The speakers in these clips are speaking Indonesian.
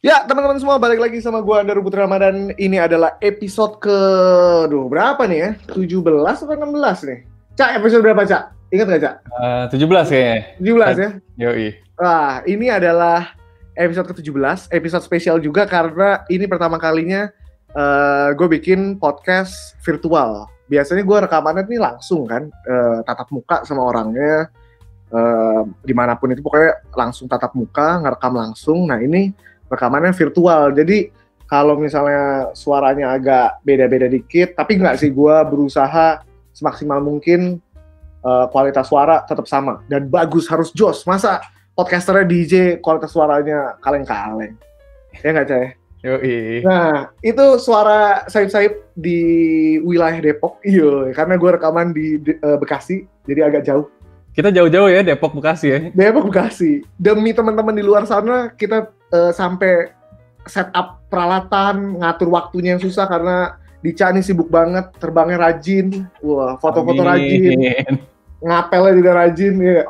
Ya, teman-teman semua, balik lagi sama gue, Andar Putra Ramadan. Ini adalah episode berapa nih ya? 17 atau 16 nih? Cak, episode berapa, Cak? Ingat nggak, Cak? 17 kayaknya. 17 ya? Yoi. Wah, ini adalah episode ke-17, episode spesial juga karena ini pertama kalinya gue bikin podcast virtual. Biasanya gue rekamannya nih langsung kan, tatap muka sama orangnya, dimanapun itu pokoknya langsung tatap muka, ngerekam langsung. Nah ini rekamannya virtual, jadi kalau misalnya suaranya agak beda-beda dikit, tapi nggak sih, gue berusaha semaksimal mungkin kualitas suara tetap sama dan bagus, harus jos. Masa podcasternya DJ kualitas suaranya kaleng-kaleng, ya nggak, Cah? Yoi. Nah itu suara Saib-Saib di wilayah Depok, iya, karena gue rekaman di Bekasi, jadi agak jauh. Kita jauh-jauh ya, Depok Bekasi ya. Depok Bekasi. Demi teman-teman di luar sana, kita sampai setup peralatan, ngatur waktunya yang susah karena Dica nih sibuk banget, terbangnya rajin, wah, foto-foto rajin, ngapelnya juga rajin, ya.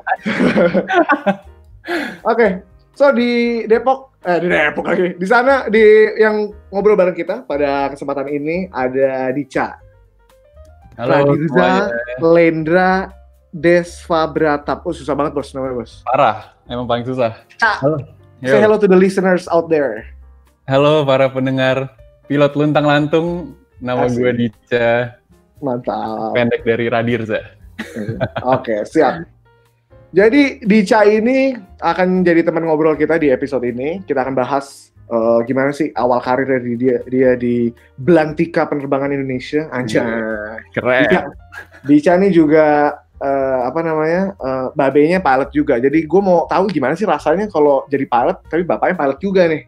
Oke, so di Depok lagi. Di sana yang ngobrol bareng kita pada kesempatan ini ada Dica, Halo, Radirza, Lendra, Desva Bratap. Oh, susah banget bos namanya, bos. Parah, emang paling susah. Halo. Say hello to the listeners out there. Halo para pendengar pilot luntang lantung, nama Asik. gue Dica. Mantap. Pendek dari Radirza. Oke, siap. Jadi Dica ini akan jadi teman ngobrol kita di episode ini. Kita akan bahas gimana sih awal karir dari dia di Belantika Penerbangan Indonesia. Anjay. Keren. Dica ini juga babenya pilot juga. Jadi gue mau tahu gimana sih rasanya kalau jadi pilot, tapi bapaknya pilot juga nih.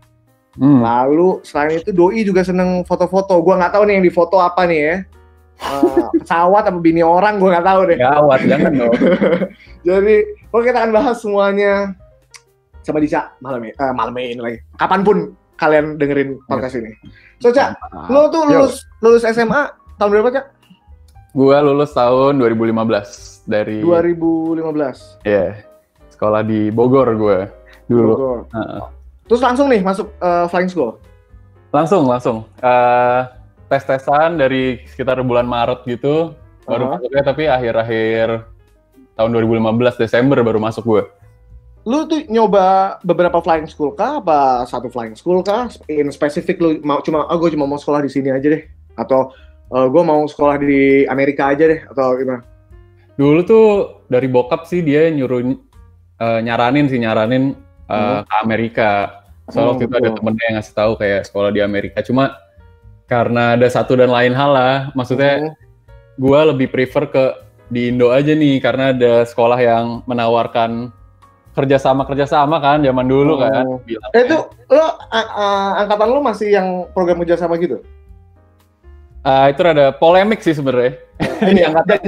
Lalu selain itu Doi juga seneng foto-foto. Gue nggak tahu nih yang difoto apa nih ya. Pesawat apa bini orang, gue nggak tahu deh. Gawat, jangan dong. Jadi kita akan bahas semuanya sama Dica malam ini lagi. Kapanpun kalian dengerin podcast ini. So, Cak, lo tuh lulus SMA tahun berapa, Cak? Gue lulus tahun 2015 dari 2015. Iya. Sekolah di Bogor gue dulu. Bogor. Terus langsung nih masuk flying school. Langsung. Tes-tesan dari sekitar bulan Maret gitu, baru masuknya, tapi akhir-akhir tahun 2015 Desember baru masuk gue. Lu tuh nyoba beberapa flying school kah? Apa satu flying school kah? In spesifik lu gue cuma mau sekolah di sini aja deh, atau gue mau sekolah di Amerika aja deh, atau gimana? Dulu tuh dari bokap sih dia nyaranin ke Amerika. Soalnya waktu itu ada temennya yang ngasih tahu kayak sekolah di Amerika. Cuma karena ada satu dan lain hal lah, maksudnya gue lebih prefer ke di Indo aja nih, karena ada sekolah yang menawarkan kerjasama kan zaman dulu kan. Itu lo angkatan lo masih yang program kerjasama gitu? Itu rada polemik sih sebenarnya. Ini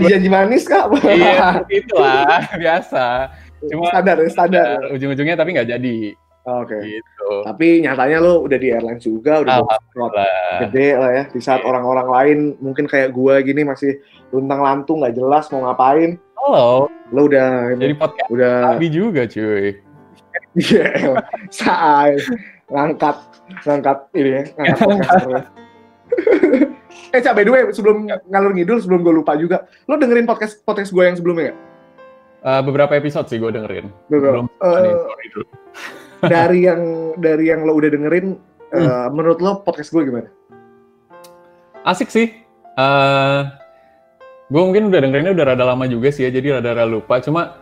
janji manis kak? Iya, itulah biasa. Cuma standar. Ujung-ujungnya tapi nggak jadi. Oke. Gitu. Tapi nyatanya lo udah di airline juga, udah gede lah ya. Di saat orang-orang lain mungkin kayak gua gini masih luntang lantung, nggak jelas mau ngapain. Halo. Lo udah jadi podcast udah Abi juga cuy. Iya, saai ngangkat ini ya, ngangkat podcasternya. Cak, by the way, sebelum ngalur ngidul, sebelum gue lupa juga, lo dengerin podcast gue yang sebelumnya nggak? Beberapa episode sih gue dengerin. Belum. Dari yang lo udah dengerin, menurut lo podcast gue gimana? Asik sih. Gue mungkin udah dengerinnya udah rada lama juga sih ya, jadi rada lupa. Cuma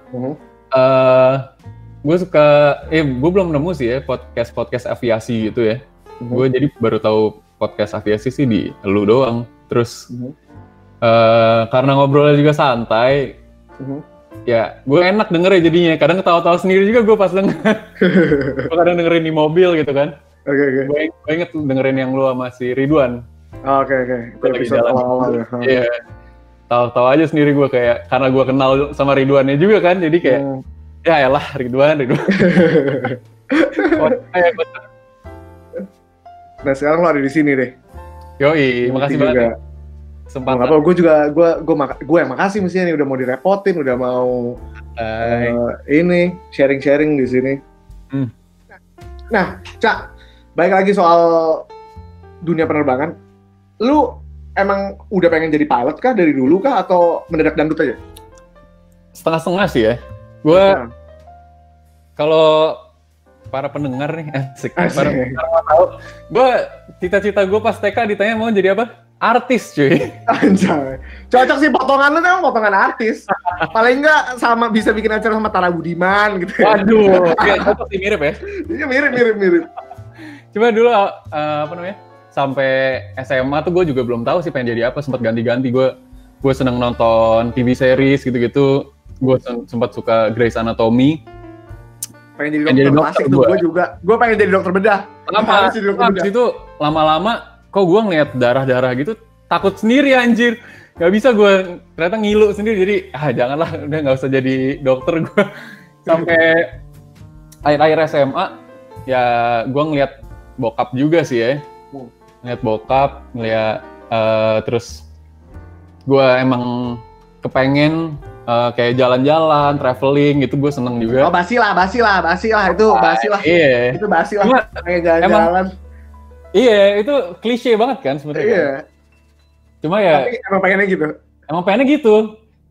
gue suka, gue belum nemu sih ya podcast aviasi gitu ya. Gue jadi baru tahu podcast aviasi sih di lu doang. Terus karena ngobrolnya juga santai, ya gue enak dengernya jadinya. Kadang ketawa-tawa sendiri juga gue pas denger. Gue kadang dengerin di mobil gitu kan. Oke. Gue inget dengerin yang lu sama si Ridwan. Oke. Itu episode awal-awal ya. Iya. Tahu-tahu aja sendiri gue kayak, karena gue kenal sama Ridwannya juga kan, jadi kayak ya elah Ridwan. Nah sekarang lo ada di sini deh. Yoi, makasih banget. Kesempatan. Gue yang makasih mestinya nih, udah mau direpotin, udah mau ini sharing di sini. Nah, Cak, Baik lagi soal dunia penerbangan. Lu emang udah pengen jadi pilot kah dari dulu kah atau mendadak dangdut aja? Setengah-setengah sih ya. Gue kalau para pendengar nih, para pendengar mau tahu, gue cita-cita gue pas TK ditanya mau jadi apa? Artis cuy. Anjay. Cocok sih potongan lu emang potongan artis. Paling enggak sama bisa bikin acara sama Tara Budiman gitu. Waduh, ya cocok sih mirip ya. Iya mirip. Cuma dulu apa namanya? Sampai SMA tuh gue juga belum tahu sih pengen jadi apa, sempat ganti-ganti. Gue seneng nonton TV series gitu-gitu. Gue sempat suka Grey's Anatomy. Pengen jadi dokter klasik tuh, gue juga. Gue pengen jadi dokter bedah. Kenapa? Habis itu lama-lama kok gue ngeliat darah-darah gitu takut sendiri anjir. Gak bisa gue ternyata ngilu sendiri, jadi janganlah, udah gak usah jadi dokter gue. Sampai akhir-akhir SMA ya gue ngeliat bokap juga sih ya. Ngeliat bokap, terus gue emang kepengen kayak jalan-jalan, traveling gitu, gue seneng juga. Oh basi lah itu basi lah. Iya. Itu basi lah. Kayak jalan-jalan. Iya, itu klise banget kan sebenarnya. Iya. Kan? Cuma ya. Tapi emang pengennya gitu. Emang pengennya gitu.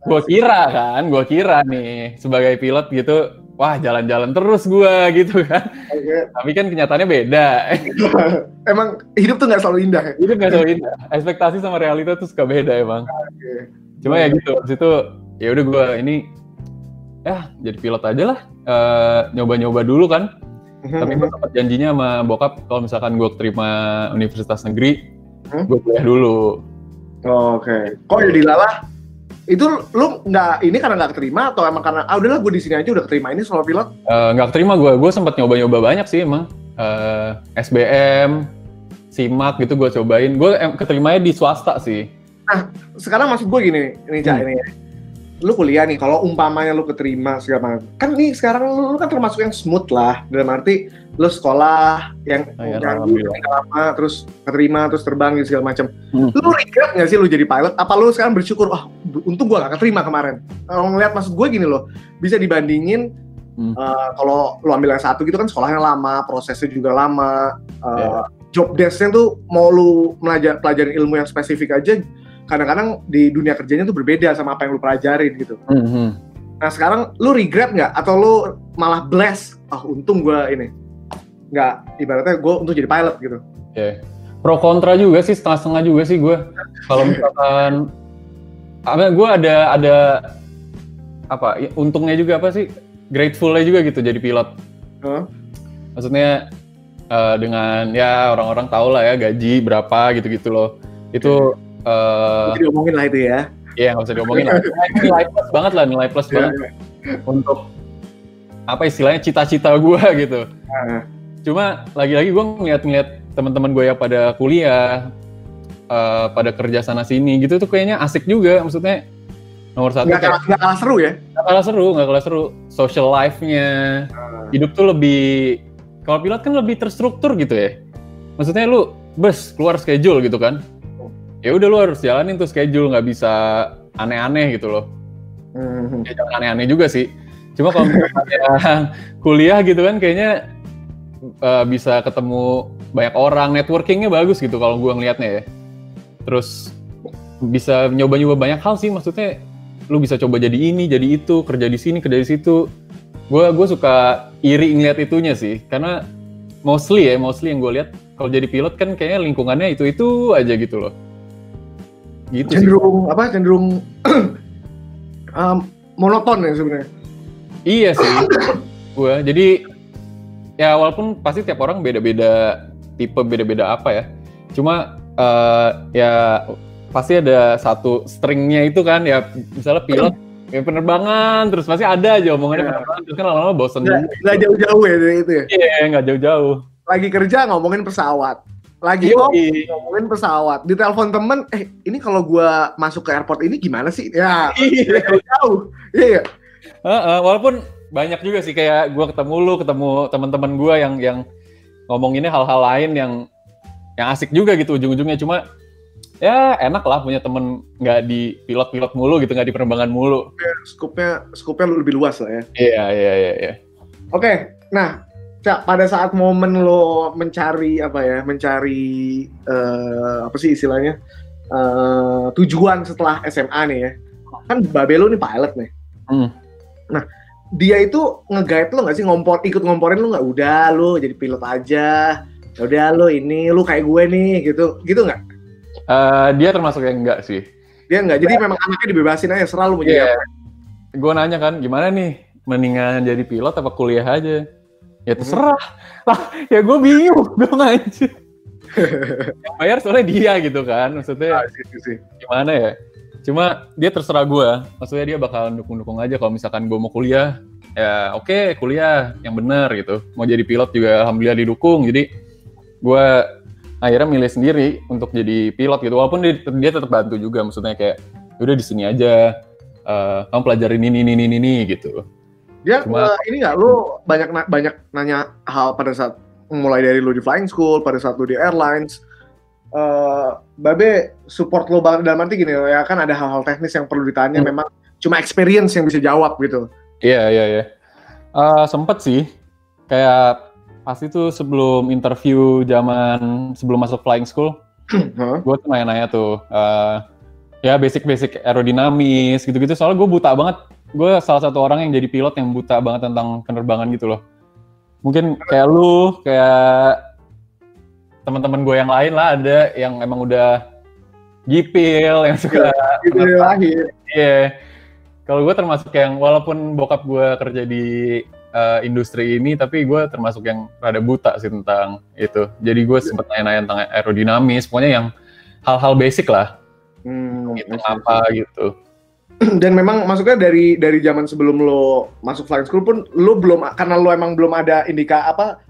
Gue kira nih sebagai pilot gitu, wah jalan-jalan terus gue gitu kan. Okay. Tapi kan kenyataannya beda. Emang hidup tuh nggak selalu indah. Ya? Hidup nggak selalu indah. Ekspektasi sama realita tuh suka beda emang. Okay. Cuma ya gitu. Habis itu ya udah gue ini jadi pilot aja lah. Nyoba-nyoba dulu kan. Tapi gue sempat janjinya sama bokap kalau misalkan gue terima universitas negeri, gue kuliah dulu. Oke. Kok jadi lalah? Itu lu nggak ini karena nggak keterima atau emang karena udahlah gue di sini aja udah keterima ini soal pilot? Nggak keterima gue sempat nyoba-nyoba banyak sih emang. SBM, SIMAK gitu gue cobain. Gue keterimanya di swasta sih. Nah sekarang maksud gue gini, ini Cak ini. Lu kuliah nih, kalau umpamanya lu keterima segala macam, kan nih sekarang lu kan termasuk yang smooth lah, dalam arti lu sekolah yang lama, terus keterima, terus terbang gitu segala macam. Lu regret nggak sih lu jadi pilot? Apa lu sekarang bersyukur, untung gua gak keterima kemarin? Kalau ngeliat maksud gue gini loh, bisa dibandingin kalau lu ambil yang satu gitu kan sekolahnya lama, prosesnya juga lama, job desk-nya tuh mau lu pelajarin ilmu yang spesifik aja, kadang-kadang di dunia kerjanya tuh berbeda sama apa yang lu pelajarin gitu. Nah sekarang lu regret nggak? Atau lu malah bless? Untung gue ini. Nggak, ibaratnya gue untuk jadi pilot gitu. Yeah. Pro kontra juga sih, setengah-setengah juga sih gue. Kalau misalkan, gue ada apa? Untungnya juga apa sih? Grateful-nya juga gitu jadi pilot. Maksudnya dengan ya orang-orang tahu lah ya gaji berapa gitu-gitu loh. Itu bisa diomongin lah itu ya. Iya nggak usah diomongin lah. Nilai plus banget lah, nilai plus banget untuk apa istilahnya cita-cita gue gitu. Cuma lagi-lagi gue ngeliat teman-teman gue yang pada kuliah, pada kerja sana sini gitu tuh kayaknya asik juga. Maksudnya nomor satu nggak kalah seru ya? Nggak kalah seru. Social life-nya, hidup tuh lebih, kalau pilot kan lebih terstruktur gitu ya. Maksudnya lu keluar schedule gitu kan. Ya udah lu harus jalanin tuh schedule, nggak bisa aneh-aneh gitu loh. Ya jangan aneh-aneh juga sih. Cuma kalau misalnya kuliah gitu kan kayaknya bisa ketemu banyak orang, networkingnya bagus gitu kalau gue ngelihatnya ya. Terus bisa nyoba-nyoba banyak hal sih, maksudnya lu bisa coba jadi ini, jadi itu, kerja di sini, kerja di situ. Gue suka iri ngeliat itunya sih, karena mostly yang gue lihat kalau jadi pilot kan kayaknya lingkungannya itu aja gitu loh. Gitu cenderung monoton ya sebenarnya. Iya sih. Gue jadi ya walaupun pasti tiap orang beda-beda tipe, beda-beda apa ya. Cuma ya pasti ada satu stringnya itu kan ya, misalnya pilot ya penerbangan terus pasti ada aja omongannya penerbangan, terus kan lama-lama bosen juga. Nggak jauh-jauh ya dari itu ya? Iya, nggak jauh-jauh. Lagi kerja ngomongin pesawat. Lagi ngomongin pesawat, di telepon temen, ini kalau gua masuk ke airport ini gimana sih? Ya, jauh. Iya. Walaupun banyak juga sih kayak gua ketemu teman-teman gua yang ngomonginnya hal-hal lain yang asik juga gitu ujung-ujungnya. Cuma ya enak lah punya temen nggak di pilot-pilot mulu gitu, nggak di penerbangan mulu. Skupnya lebih luas lah ya. Iya. Oke, nah Cak, pada saat momen lo mencari apa sih istilahnya tujuan setelah SMA nih ya, kan babe lo nih pilot nih. Nah, dia itu nge-guide lo nggak sih, ikut ngomporin lo nggak? Udah lo jadi pilot aja, udah lo ini lo kayak gue nih gitu nggak? Dia termasuk yang enggak sih. Dia nggak, jadi memang anaknya dibebasin aja, serah lo mau jadi apa. Gue nanya kan, gimana nih, mendingan jadi pilot apa kuliah aja? Ya terserah lah, ya gue bingung dong aja. Yang bayar soalnya dia gitu kan, maksudnya gimana ya? Cuma dia terserah gue, maksudnya dia bakalan dukung-dukung aja kalau misalkan gue mau kuliah, ya oke, kuliah yang benar gitu. Mau jadi pilot juga alhamdulillah didukung, jadi gue akhirnya milih sendiri untuk jadi pilot gitu. Walaupun dia tetap bantu juga, maksudnya kayak udah di sini aja, kamu pelajarin ini gitu. Dia ini nggak, lu banyak nanya hal pada saat mulai dari lu di flying school, pada saat lu di airlines, babe support lo banget dalam arti gini ya, kan ada hal-hal teknis yang perlu ditanya, memang cuma experience yang bisa jawab gitu. Iya. Sempet sih, kayak pas itu sebelum interview sebelum masuk flying school, gue tuh nanya-nanya tuh, ya basic aerodinamis gitu-gitu, soalnya gue buta banget. Gue salah satu orang yang jadi pilot yang buta banget tentang penerbangan gitu loh. Mungkin kayak lu, kayak teman-teman gue yang lain lah, ada yang emang udah gipil, yang suka lahir. Iya. Kalau gue termasuk yang, walaupun bokap gue kerja di industri ini, tapi gue termasuk yang rada buta sih tentang itu. Jadi gue sempet nanya-nanya tentang aerodinamis, pokoknya yang hal-hal basic lah. Gitu apa gitu. Dan memang maksudnya dari zaman sebelum lo masuk flying school pun lo belum, karena lo emang belum ada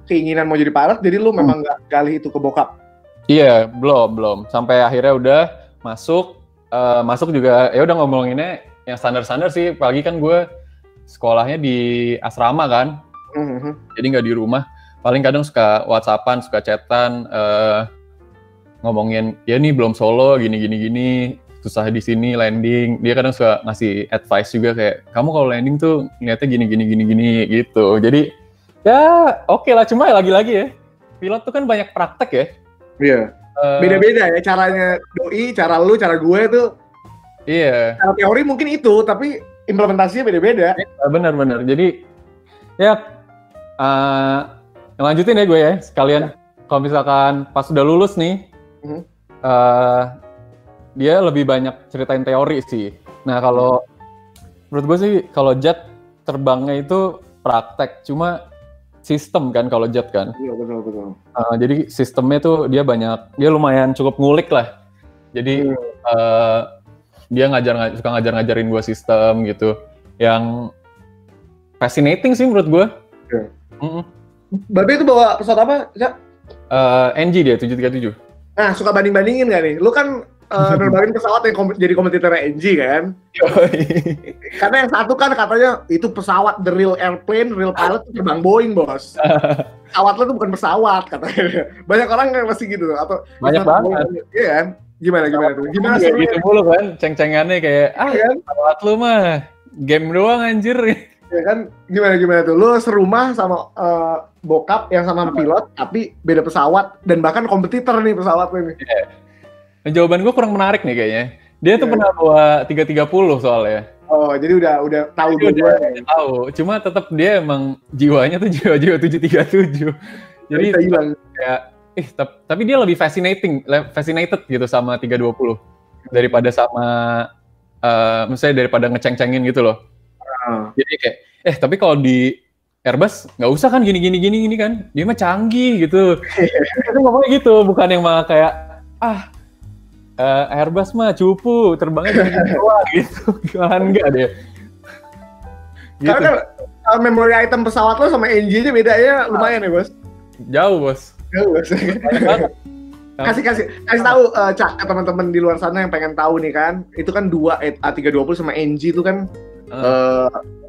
keinginan mau jadi pilot, jadi lo memang nggak galih itu ke bokap. Iya, belum sampai akhirnya udah masuk juga ya udah ngomonginnya yang standar sih, apalagi kan gue sekolahnya di asrama kan, jadi nggak di rumah, paling kadang suka WhatsAppan, suka chatan, ngomongin ya nih belum solo gini susah di sini landing. Dia kadang suka ngasih advice juga kayak, kamu kalau landing tuh ngeliatnya gini gitu. Jadi ya oke lah, cuma lagi-lagi ya, pilot tuh kan banyak praktek ya. Iya. Beda-beda ya caranya doi, cara lu, cara gue tuh. Iya. Cara teori mungkin itu, tapi implementasinya beda-beda. Benar. Jadi ya lanjutin ya gue ya sekalian. Kalau misalkan pas udah lulus nih, dia lebih banyak ceritain teori sih. Nah kalau menurut gue sih, kalau jet terbangnya itu praktek, cuma sistem kan kalau jet kan. Iya, betul. Jadi sistemnya tuh dia lumayan cukup ngulik lah. Jadi dia suka ngajarin gue sistem gitu, yang fascinating sih menurut gue. Babe itu bawa pesawat apa, Cak? NG dia 737. Nah, suka banding-bandingin nggak nih? Lu kan nerbangin pesawat yang jadi kompetitornya NG kan? Karena yang satu kan katanya itu pesawat, the real airplane, real pilot itu terbang Boeing, bos. Pesawat lo tuh bukan pesawat katanya. Banyak orang yang masih gitu atau banyak banget. Iya kan? Gimana tuh? Gimana sih? Gitu mulu kan, ceng-cengannya kayak kan? Pesawat lu mah game doang anjir. Ya kan? Gimana tuh? Lu serumah sama bokap yang sama pilot, tapi beda pesawat dan bahkan kompetitor nih pesawat ini. Yeah. Nah, jawaban gue kurang menarik nih kayaknya. Dia tuh pernah bawa 330 soalnya. Oh, jadi udah tahu dua. Tahu. Cuma tetap dia emang jiwanya tuh jiwa 737. Jadi kayak tapi dia lebih fascinated gitu sama 320 daripada sama misalnya daripada ngeceng-cengin gitu loh. Jadi kayak tapi kalau di Airbus nggak usah kan gini kan, dia mah canggih gitu. Itu ngomongnya gitu, bukan yang mah kayak Airbus mah cupu, terbangnya gini doang gitu. Kan enggak deh. Gitu. Karena kan memori item pesawat lo sama NG-nya bedanya lumayan ya, bos. Jauh bos. Kasih tahu Cak, ke teman-teman di luar sana yang pengen tahu nih kan, itu kan dua A320 sama NG itu kan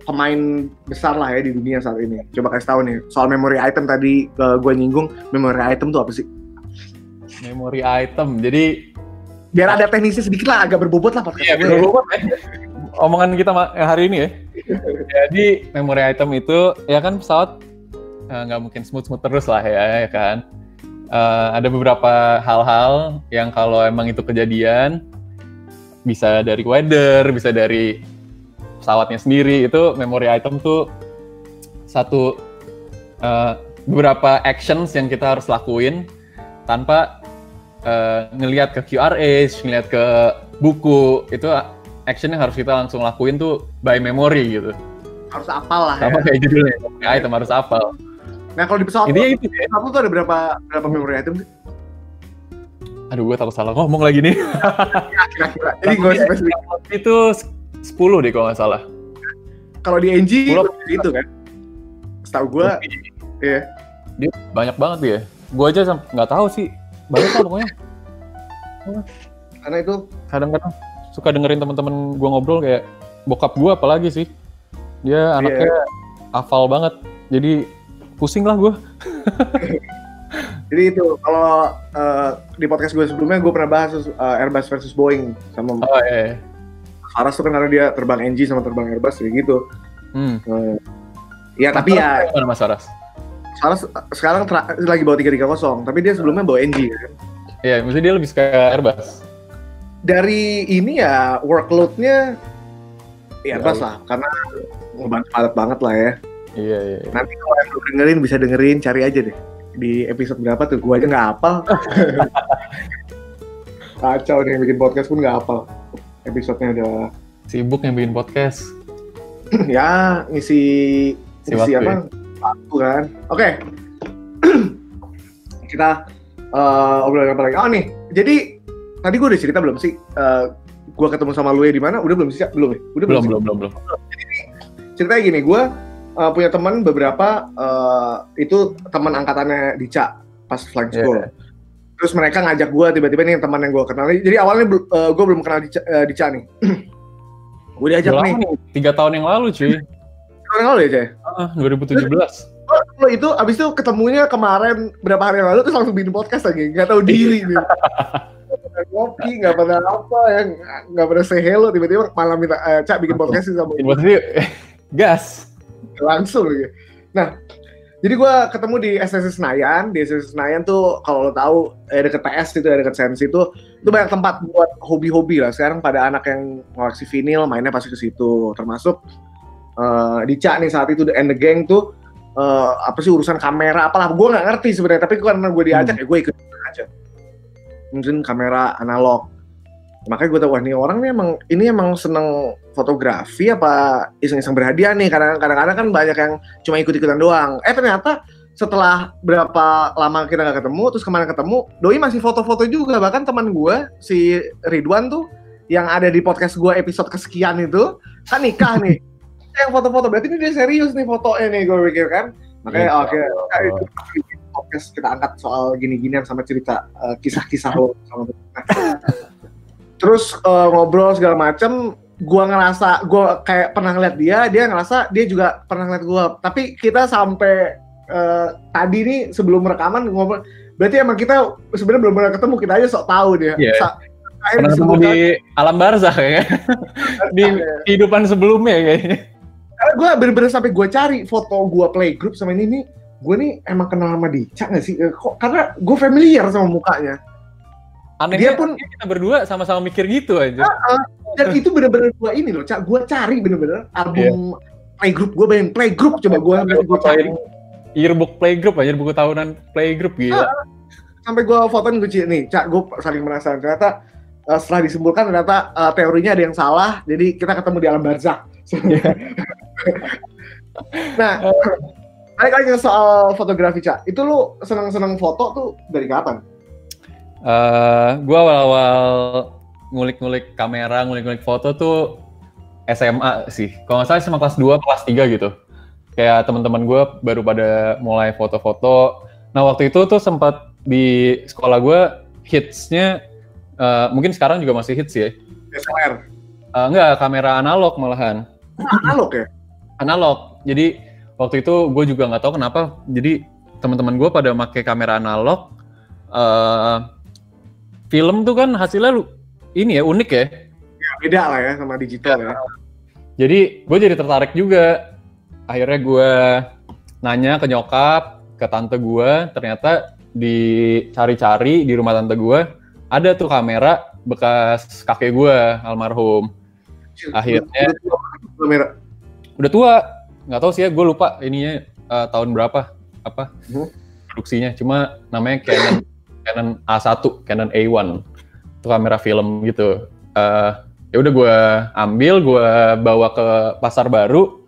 pemain besar lah ya di dunia saat ini. Coba kasih tahu nih soal memory item tadi gue nyinggung. Memory item tuh apa sih? Memory item, jadi biar ada teknisnya sedikit lah, agak berbobot lah podcast. Iya, berbobot ya. Omongan kita hari ini ya. Jadi memory item itu ya kan pesawat nggak mungkin smooth terus lah ya kan. Ada beberapa hal-hal yang kalau emang itu kejadian, bisa dari weather, bisa dari pesawatnya sendiri, itu memory item tuh satu beberapa actions yang kita harus lakuin tanpa ngelihat ke QRA, ngelihat ke buku, itu action yang harus kita langsung lakuin tuh by memory gitu. Harus hafal lah. Sama kayak judulnya, item harus hafal. Nah kalau di pesawat intinya itu ya. Pesawat tuh ada berapa memory item sih? Aduh, gue takut salah ngomong lagi nih. Kira-kira. Jadi gue spesifik. Itu 10 deh kalau nggak salah. Kalau di NG itu kan? Setahu gue, iya. Dia banyak banget dia. Gue aja nggak tahu sih. Banyak lah pokoknya. Karena itu kadang-kadang suka dengerin teman-teman gue ngobrol kayak bokap gue apalagi sih. Dia anaknya hafal banget. Jadi pusing lah gue. Jadi itu kalau di podcast gue sebelumnya gue pernah bahas Airbus versus Boeing sama Saras tuh kan karena dia terbang NG sama terbang Airbus kayak gitu. Ya tapi ya. Mana Mas Saras? Saras sekarang lagi bawa 330, tapi dia sebelumnya bawa NG kan. Iya, maksudnya dia lebih suka Airbus. Dari ini ya workload-nya Airbus lah, karena ngebantu padat banget lah ya. Iya. Nanti kalau yang belum dengerin bisa dengerin, cari aja deh. Di episode berapa tuh, gue aja nggak hafal. Kacau nih yang bikin podcast pun nggak hafal. Episodenya udah sibuk yang bikin podcast. Ya, ngisi apa? Waktu kan. Oke. Kita obrolan apa lagi? Oh nih, jadi tadi gue udah cerita belum sih? Gue ketemu sama lu di mana? Udah belum sih? Belum ya? Udah belum. Jadi ceritanya gini, gue punya teman beberapa itu teman angkatannya Dica pas flying school. Yeah. Terus mereka ngajak gue tiba-tiba nih teman yang gue kenal. Jadi awalnya gue belum kenal Dica nih. Gue diajak nih. 3 tahun yang lalu cuy. 3 tahun yang lalu ya Cay? 2017. Lo itu abis itu ketemunya kemarin berapa hari yang lalu terus langsung bikin podcast lagi. Gak tahu diri nih. Gak pernah ngopi, gak pernah apa ya, gak pernah say hello, tiba-tiba malam minta Cak bikin podcast sih sama gue. Gas. Langsung gitu. Nah, jadi gue ketemu di SSC Senayan. Di SSC Senayan tuh kalau lo tahu deket PS itu, deket Sensi itu banyak tempat buat hobi-hobi lah. Sekarang pada anak yang ngoleksi vinyl mainnya pasti ke situ. Termasuk Dica nih saat itu and the gang tuh apa sih urusan kamera apalah. Gue nggak ngerti sebenarnya, tapi karena gue diajak ya gue ikut aja. Mungkin kamera analog. Makanya gue tahu wah nih orang nih emang seneng fotografi apa iseng-iseng berhadiah nih. Kadang-kadang kan banyak yang cuma ikut-ikutan doang. Ternyata setelah berapa lama kita nggak ketemu, terus kemarin ketemu, Doi masih foto-foto juga. Bahkan teman gue si Ridwan tuh yang ada di podcast gue episode kesekian itu kan nikah nih. Yang foto-foto berarti ini dia serius nih fotonya nih, gue pikir kan. Makanya oke, podcast kita angkat soal gini-ginian sama cerita kisah-kisah lo sama terus ngobrol segala macam. Gue ngerasa gue kayak pernah ngeliat dia ngerasa dia juga pernah ngeliat gue. Tapi kita sampai tadi nih sebelum rekaman ngobrol, berarti emang kita sebenarnya belum pernah ketemu, kita aja sok tahu dia. Pernah ketemu di alam barzakh ya, di kehidupan sebelumnya kayaknya. Karena gue bener-bener sampai gue cari foto gue playgroup sama ini nih, gue nih emang kenal sama Dica nggak sih? Kok karena gue familiar sama mukanya. Anehnya dia pun kita berdua sama-sama mikir gitu aja. Dan itu bener-bener gue ini loh, gue cari bener-bener album playgroup, gue bayangin playgroup, coba gue cari. Yearbook playgroup aja, buku tahunan playgroup gitu. Sampai gue fotoin gue nih, gue saling penasaran. Ternyata setelah disimpulkan ternyata teorinya ada yang salah, jadi kita ketemu di alam barzakh. Nah, balik lagi ke soal fotografi, Cak. Itu lu seneng-seneng foto tuh dari kapan? Gue awal-awal ngulik-ngulik kamera, ngulik-ngulik foto tuh SMA sih. Kalau nggak salah SMA kelas 2, kelas 3 gitu. Kayak teman-teman gue baru pada mulai foto-foto. Nah waktu itu tuh sempat di sekolah gue hitsnya, mungkin sekarang juga masih hits ya. DSLR? Enggak, kamera analog malahan. Analog ya? Analog. Jadi waktu itu gue juga nggak tahu kenapa. Jadi teman-teman gue pada pakai kamera analog. Film tuh kan hasilnya ini ya unik ya. Ya beda lah ya sama digital ya. Jadi gue jadi tertarik juga. Akhirnya gue nanya ke nyokap, ke tante gue, ternyata dicari-cari di rumah tante gue ada tuh kamera bekas kakek gue almarhum. Akhirnya udah tua, nggak tahu sih ya, gue lupa ininya tahun berapa produksinya, cuma namanya Canon A1, Canon A1, itu kamera film gitu. Ya udah gue ambil, gue bawa ke pasar baru,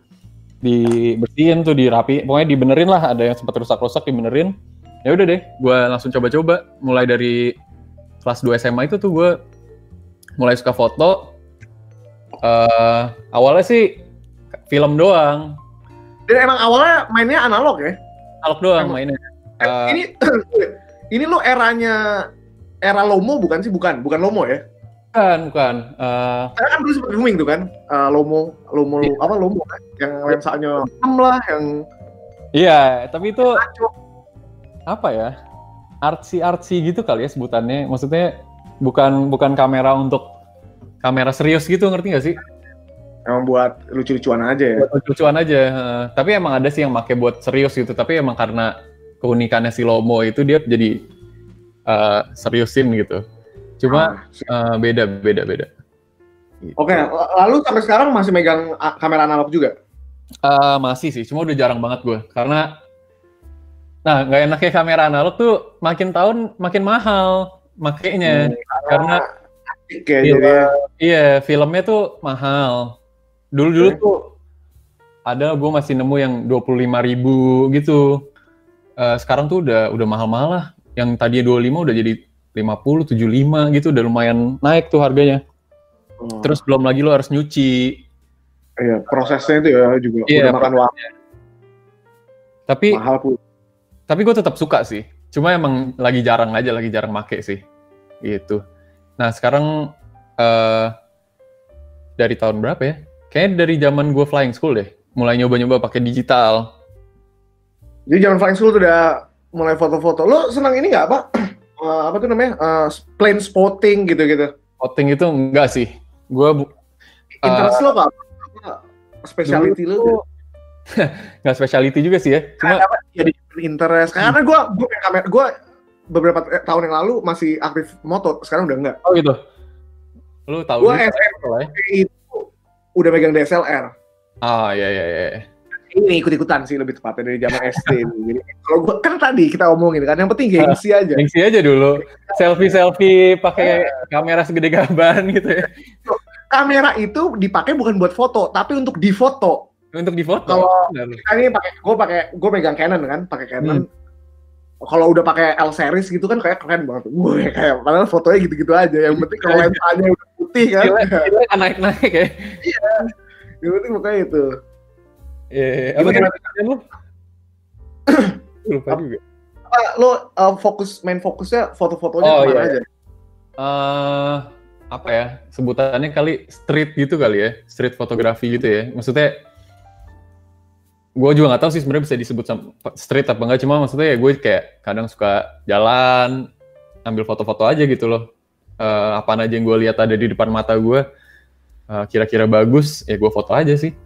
dibersihin tuh, dirapi, pokoknya dibenerin lah, ada yang sempat rusak-rusak dibenerin. Ya udah deh, gue langsung coba-coba, mulai dari kelas 2 SMA itu tuh gue mulai suka foto. Awalnya sih film doang. Dan emang awalnya mainnya analog ya? Analog doang mainnya. Ini lo era Lomo bukan sih? Bukan Lomo ya? Bukan. Saya kan dulu sempat booming tuh kan, Lomo iya. Apa Lomo kan? Yang lensanya 6 lah, yang... Iya, tapi itu apa ya? Artsy gitu kali ya sebutannya. Maksudnya bukan kamera untuk kamera serius gitu, ngerti nggak sih? Emang buat lucu-lucuan aja ya? Buat lucu-lucuan aja. Tapi emang ada sih yang pakai buat serius gitu. Tapi emang karena keunikannya si Lomo itu dia jadi seriusin gitu. Cuma beda. Gitu. Oke, lalu sampai sekarang masih megang kamera analog juga? Masih sih, cuma udah jarang banget gue. Karena, nggak enaknya kamera analog tuh makin tahun makin mahal makainya. Karena filmnya tuh mahal. Dulu tuh ada, gue masih nemu yang 25.000 gitu. Sekarang tuh udah mahal-mahal lah. Yang tadinya 25 udah jadi 50, 75 gitu, udah lumayan naik tuh harganya. Terus belum lagi lo harus nyuci. Iya, prosesnya itu ya juga udah makan waktu. Mahal pun. Tapi gue tetap suka sih. Cuma emang lagi jarang make sih. Gitu. Nah, sekarang dari tahun berapa ya? Kayaknya dari zaman gue flying school deh. Mulai nyoba-nyoba pakai digital. Jadi zaman flying school tuh udah mulai foto-foto. Lo senang ini nggak, Pak? Apa tuh namanya? Plane spotting gitu-gitu. Spotting itu enggak sih. Gue interest lo apa? Specialty lo? Nggak specialty juga sih ya. Cuma jadi interest. Karena gue beberapa tahun yang lalu masih aktif moto. Sekarang udah enggak. Oh gitu. Lu tahu? Gue SMP itu udah megang DSLR. Iya. Ini ikut-ikutan sih lebih tepatnya dari zaman SD. Jadi kalau gue kan tadi kita omongin kan, yang penting gengsi aja. Gengsi aja dulu. Selfie pakai kamera segede gaban gitu ya. Kamera itu dipakai bukan buat foto, tapi untuk difoto. Untuk difoto. Kalau ini gue megang Canon kan, pakai Canon. Kalau udah pakai L series gitu kan kayak keren banget. Gue kayak padahal fotonya gitu-gitu aja. Yang penting kalau lensanya udah putih kan. Gila kan naik-naik ya. Iya. Yang penting makanya itu. Iya. Apa tadi lu? Lupa juga. Lo main fokusnya foto-fotonya kemana aja? Apa ya? Sebutannya kali street gitu kali ya. Street fotografi gitu ya. Maksudnya gue juga nggak tahu sih sebenarnya bisa disebut street apa enggak, cuma maksudnya ya gue kayak kadang suka jalan ambil foto-foto aja gitu loh, apaan aja yang gue lihat ada di depan mata gue, kira-kira bagus ya gue foto aja sih.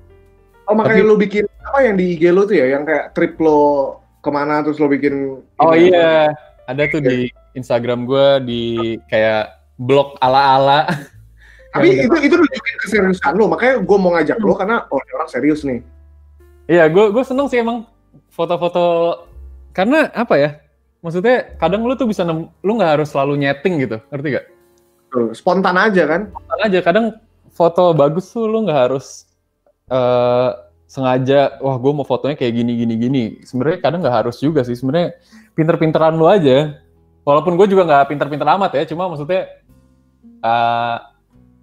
Makanya lo bikin apa yang di IG lo tuh ya, yang kayak trip lo kemana terus lo bikin iya ada tuh di Instagram gue, di kayak blog ala-ala. Tapi itu nunjukin keseriusan lo, makanya gue mau ngajak lo karena orang serius nih. Iya, gue seneng sih emang foto-foto, karena apa ya? Maksudnya kadang lu tuh bisa lu nggak harus selalu nyeting gitu, ngerti gak? Spontan aja kan? Spontan aja, kadang foto bagus tuh lu nggak harus sengaja, wah gue mau fotonya kayak gini. Sebenarnya kadang nggak harus juga sih, sebenarnya pinter-pinteran lu aja. Walaupun gue juga nggak pinter-pinter amat ya, cuma maksudnya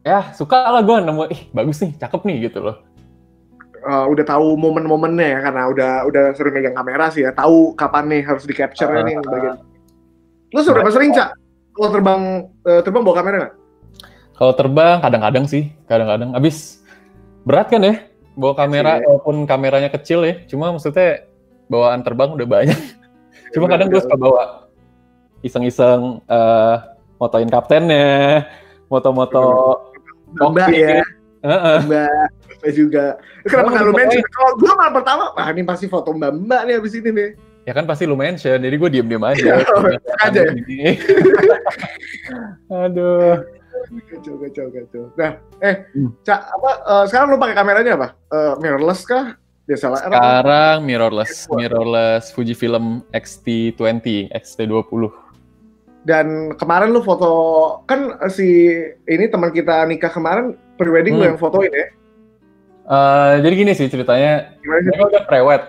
ya suka lah gue nemu, bagus nih, cakep nih gitu loh. Udah tahu momen-momennya ya, karena udah sering megang kamera sih ya, tahu kapan nih harus di capture nih bagian. Lu seberapa sering, Cak? Kalau terbang bawa kamera nggak? Kalau terbang kadang-kadang sih, abis berat kan ya bawa kamera, walaupun kameranya kecil ya, cuma maksudnya bawaan terbang udah banyak. Cuma kadang gue suka bawa iseng-iseng motoin kaptennya, moto-moto Mbak ya. Mbak. Saya juga. Kenapa nggak lu mention? Kalau gue malah pertama, ini pasti foto mbak nih abis ini nih. Ya kan pasti lu mention, jadi gue diem aja. Aja ya? Aduh. Kacau. Nah, Cak, sekarang lu pakai kameranya apa? Mirrorless kah? DSLR? Sekarang mirrorless Fujifilm X-T20. Dan kemarin lu foto, kan ini teman kita nikah kemarin, prewedding lu yang fotoin ya? Jadi gini sih ceritanya, mereka udah prewed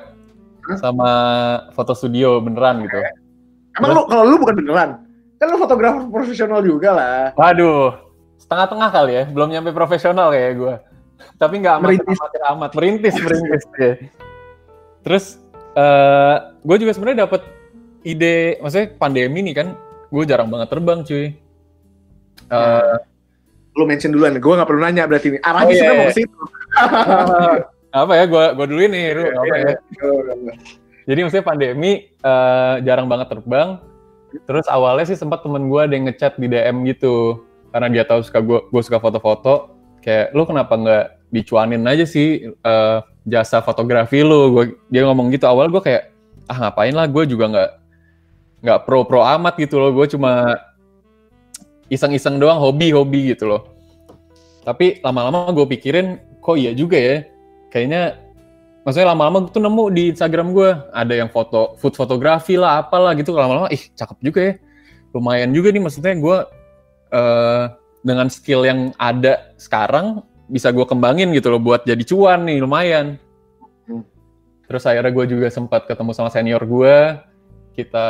sama foto studio beneran gitu. Emang kalau lu bukan beneran? Kan lu fotografer profesional juga lah. Waduh, setengah-tengah kali ya, belum nyampe profesional kayak gue. Tapi nggak amat, merintis ya. Terus gue juga sebenarnya dapet ide, maksudnya pandemi nih kan, gue jarang banget terbang cuy. Lu mention duluan, gue nggak perlu nanya berarti ini. Arahnya sebenarnya mau ke situ. Apa ya, gue dulu nih, Jadi maksudnya pandemi jarang banget terbang. Terus awalnya sih sempat temen gue ada yang ngechat di DM gitu, karena dia tahu gue suka foto-foto. Kayak lu kenapa nggak dicuanin aja sih jasa fotografi lu? Dia ngomong gitu. Awal gue kayak ngapain lah, gue juga nggak pro amat gitu loh. Gue cuma iseng-iseng doang, hobi gitu loh. Tapi lama-lama gue pikirin, kok iya juga ya. Kayaknya, maksudnya lama-lama tuh nemu di Instagram gue, ada yang food fotografi lah, apalah gitu. Lama-lama, cakep juga ya. Lumayan juga nih, maksudnya gue dengan skill yang ada sekarang, bisa gue kembangin gitu loh, buat jadi cuan nih, lumayan. Terus akhirnya gue juga sempat ketemu sama senior gue, kita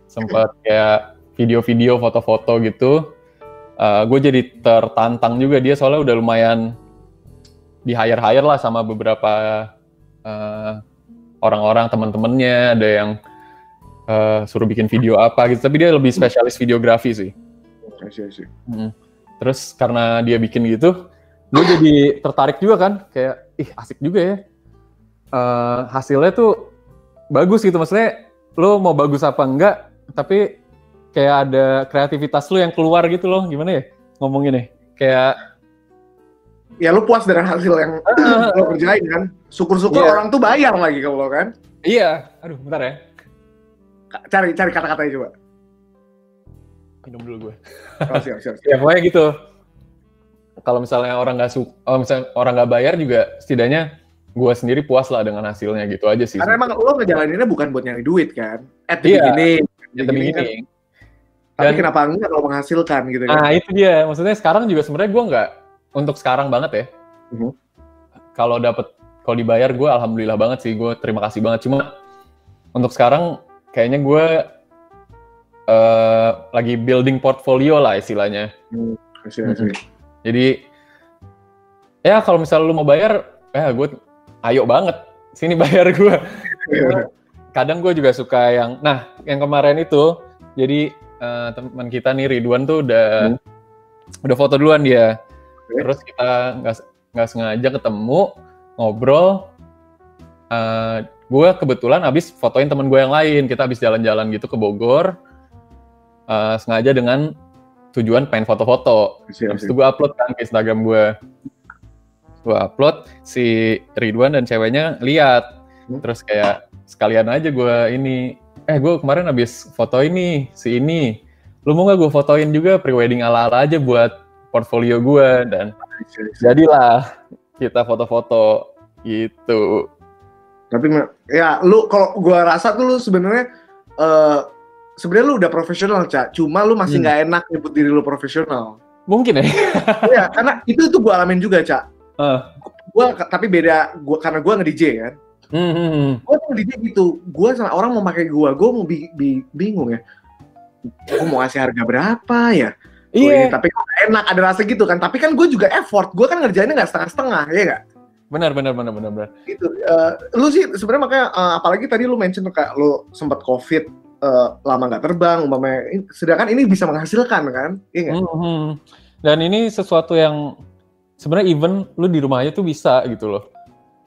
sempat kayak video-video, foto-foto gitu. Gue jadi tertantang juga, dia soalnya udah lumayan di-hire lah sama beberapa orang-orang, teman-temannya, ada yang suruh bikin video apa gitu, tapi dia lebih spesialis videografi sih. Terus karena dia bikin gitu, gue jadi tertarik juga kan, kayak asik juga ya. Hasilnya tuh bagus gitu, maksudnya lo mau bagus apa enggak, tapi kayak ada kreativitas lo yang keluar gitu loh, gimana ya ngomongin nih, kayak ya lu puas dengan hasil yang lo kerjain kan, syukur-syukur orang tuh bayar lagi kalau lo kan. Iya, aduh bentar ya. Cari kata-katanya coba. Minum dulu gue. Oh, siap. Ya pokoknya gitu. Kalau misalnya orang nggak bayar juga, setidaknya gue sendiri puas lah dengan hasilnya gitu aja sih. Karena emang lo ngejalaninnya bukan buat nyari duit kan? At the beginning. Kan. Tapi kenapa enggak kalau menghasilkan gitu kan? Nah itu dia, maksudnya sekarang juga sebenarnya gue nggak, untuk sekarang banget ya. Kalau dibayar gue alhamdulillah banget sih, gue terima kasih banget. Cuma untuk sekarang kayaknya gue lagi building portfolio lah istilahnya. Jadi ya kalau misalnya lu mau bayar, gue ayo banget sini bayar gue. Kadang gue juga suka yang kemarin itu, jadi teman kita nih Ridwan tuh udah foto duluan dia. Terus kita nggak sengaja ketemu, ngobrol. Gue kebetulan abis fotoin temen gue yang lain. Kita abis jalan-jalan gitu ke Bogor. Sengaja dengan tujuan pengen foto-foto. Habis itu gue upload kan ke Instagram gue. Gue upload, si Ridwan dan ceweknya lihat. Terus kayak sekalian aja gue gue kemarin abis foto ini, si ini. Lu mau gak gue fotoin juga pre-wedding ala-ala aja buat portfolio gue. Dan jadilah kita foto-foto gitu. Tapi ya lu, kalau gue rasa tuh lu sebenarnya lu udah profesional, Cak. Cuma lu masih nggak enak nyebut diri lu profesional. Mungkin ya. Iya, karena itu gue alamin juga, Cak. Tapi beda, karena gue nge-DJ kan. Gue tuh nge-DJ gitu. Gue sama orang mau pakai gue mau bingung ya. Gue mau ngasih harga berapa ya? Iya. Tapi enak, ada rasa gitu kan. Tapi kan gue juga effort. Gue kan ngerjainnya nggak setengah-setengah, ya nggak? Benar. Gitu. Lu sih sebenarnya makanya, apalagi tadi lu mention kayak lu sempat COVID. Lama nggak terbang, sedangkan ini bisa menghasilkan kan, iya nggak? Dan ini sesuatu yang sebenarnya even lu di rumah aja tuh bisa gitu loh.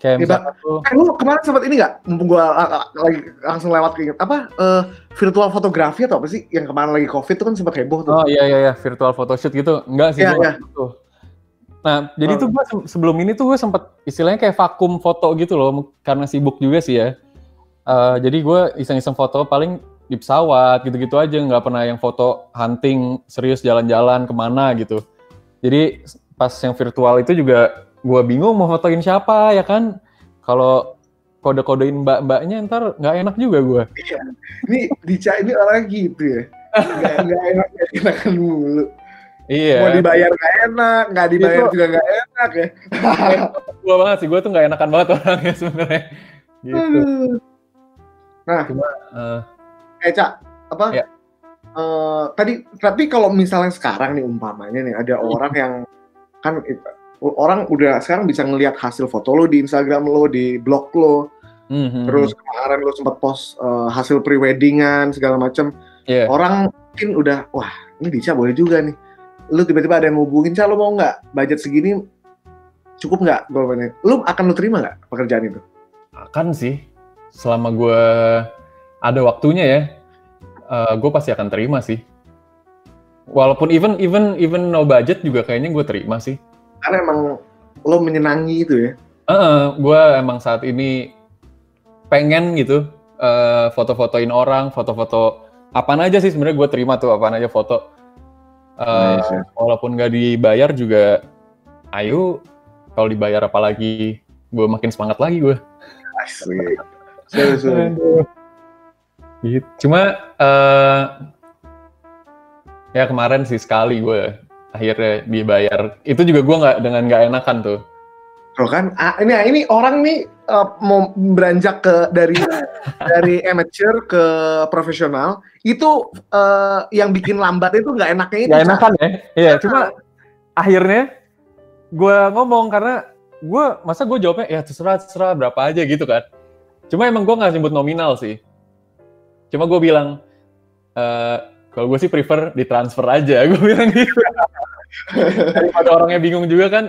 Kayak misalnya lu kemarin sempat ini nggak? Mumpung gua lagi langsung lewat keinget virtual fotografi atau apa sih? Yang kemarin lagi COVID tuh kan sempat heboh tuh. Oh iya virtual photoshoot gitu, enggak sih? Iya. Nah, jadi tuh gue sebelum ini tuh gue sempet istilahnya kayak vakum foto gitu loh, karena sibuk juga sih ya. Jadi gue iseng-iseng foto paling di pesawat gitu-gitu aja, nggak pernah yang foto hunting serius jalan-jalan kemana gitu. Jadi pas yang virtual itu juga gue bingung mau fotoin siapa ya kan. Kalau kode-kodein mbak-mbaknya ntar nggak enak juga gue. Iya, ini orang gitu ya. Nggak enakan mulu. Iya. Mau dibayar nggak enak, nggak dibayar juga nggak enak ya. Gue banget sih, gue tuh nggak enakan banget orangnya sebenarnya. Gitu. Nah, cuma, Cak, apa? Ya. Tapi kalau misalnya sekarang nih umpamanya nih ada orang yang kan orang udah sekarang bisa ngelihat hasil foto lo di Instagram lo, di blog lo. Terus kemarin lo sempat post hasil pre-weddingan segala macam. Yeah. Orang mungkin udah, wah ini Dica boleh juga nih. Lu tiba-tiba ada yang ngubungin, Ca, lu mau nggak? Budget segini cukup nggak? Lu akan lu terima nggak pekerjaan itu? Akan sih. Selama gue ada waktunya ya, gue pasti akan terima sih. Walaupun even no budget juga kayaknya gue terima sih. Karena emang lo menyenangi itu ya? Gue emang saat ini pengen gitu foto-fotoin orang, foto-foto apaan aja sih sebenarnya gue terima tuh, apaan aja foto. Nice. Walaupun nggak dibayar juga, ayo kalau dibayar apalagi gue makin semangat lagi gue. Asli. Gitu. Cuma ya kemarin sih sekali gue akhirnya dibayar. Itu juga gue nggak enakan tuh. Loh kan, ini orang nih mau beranjak dari amateur ke profesional, itu yang bikin lambat itu nggak enaknya itu. Nggak enakan ya? Iya, cuma akhirnya gue ngomong karena masa gue jawabnya ya terserah berapa aja gitu kan. Cuma emang gue nggak sebut nominal sih. Cuma gue bilang, kalau gue sih prefer ditransfer aja, gue bilang gitu. Daripada orangnya bingung juga kan,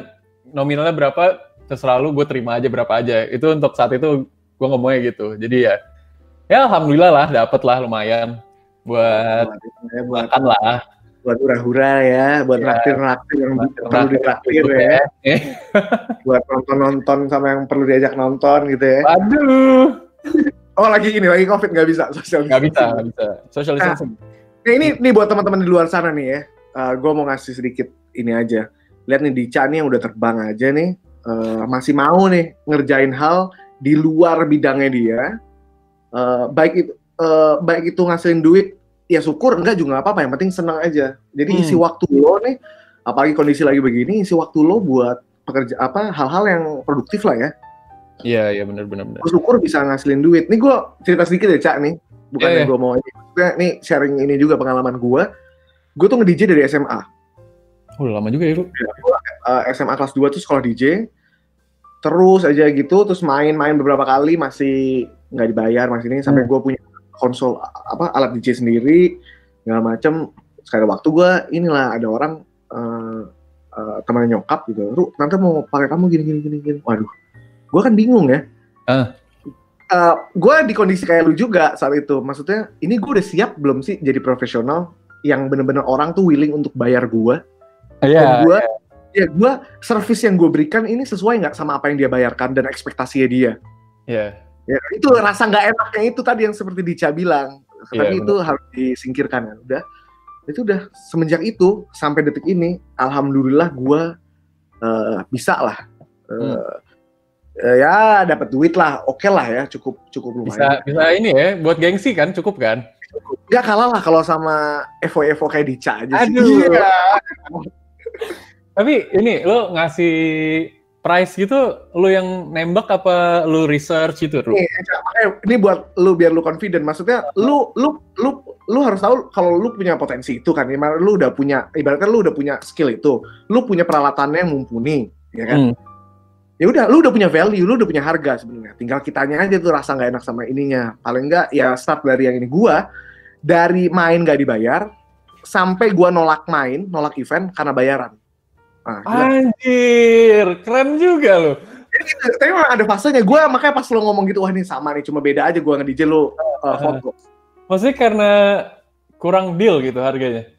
nominalnya berapa, terserah lu, gue terima aja berapa aja. Itu untuk saat itu gue ngomongnya gitu. Jadi ya alhamdulillah lah, dapet lah lumayan buat makan lah. Buat hura-hura ya, buat naktir yang perlu ditraktir ya. Buat nonton sama yang perlu diajak nonton gitu ya. Waduh. Oh lagi COVID nggak bisa sosialisasi. Nggak bisa sosialisasi. Nah ini buat teman-teman di luar sana nih ya. Gue mau ngasih sedikit ini aja. Lihat nih Dica nih yang udah terbang aja nih. Masih mau nih ngerjain hal di luar bidangnya dia, baik itu ngasilin duit ya syukur, enggak juga nggak apa-apa, yang penting senang aja. Jadi isi waktu lo nih, apalagi kondisi lagi begini, isi waktu lo buat hal-hal yang produktif lah ya. Iya benar. Syukur bisa ngasilin duit. Nih gue cerita sedikit ya Cak nih, bukan yang gue mau nih sharing ini juga pengalaman gue. Gue tuh nge-DJ dari SMA. Lama juga ya lu? SMA kelas 2 tuh sekolah DJ, terus aja gitu, terus main beberapa kali masih nggak dibayar, masih ini sampai gue punya konsol alat DJ sendiri, segala macem. Sekali waktu gue ada orang temannya nyokap gitu, Ru, nanti mau pakai kamu gini. Waduh, gue kan bingung ya. Gue di kondisi kayak lu juga saat itu, maksudnya ini gue udah siap belum sih jadi profesional yang bener-bener orang tuh willing untuk bayar gue. Dan gue service yang gue berikan ini sesuai nggak sama apa yang dia bayarkan dan ekspektasinya dia. Ya, itu rasa nggak enaknya itu tadi yang seperti Dica bilang. Tapi itu harus disingkirkan kan. Itu udah semenjak itu sampai detik ini, alhamdulillah gue bisa lah. Ya dapat duit lah, oke lah ya, cukup lumayan. Bisa ini ya, buat gengsi kan, cukup kan? Nggak kalah lah kalau sama Evo kayak Dica aja sih. Aduh. Iya. Tapi ini lo ngasih price gitu, lo yang nembak apa lo research gitu? Ini buat lo biar lo confident. Maksudnya lo harus tahu kalau lo punya potensi itu kan. Lo udah punya, ibaratnya lo udah punya skill itu, lo punya peralatannya yang mumpuni, ya kan? Ya udah, lo udah punya value, lo udah punya harga sebenarnya. Tinggal kitanya aja tuh rasa nggak enak sama ininya. Paling nggak ya start dari yang ini. Gua dari main nggak dibayar sampai gua nolak event karena bayaran. Anjir, keren juga lo. Tapi memang ada fasenya. Gue makanya pas lo ngomong gitu, wah ini sama nih, cuma beda aja gue nge-DJ lo foto. Maksudnya karena kurang deal gitu harganya?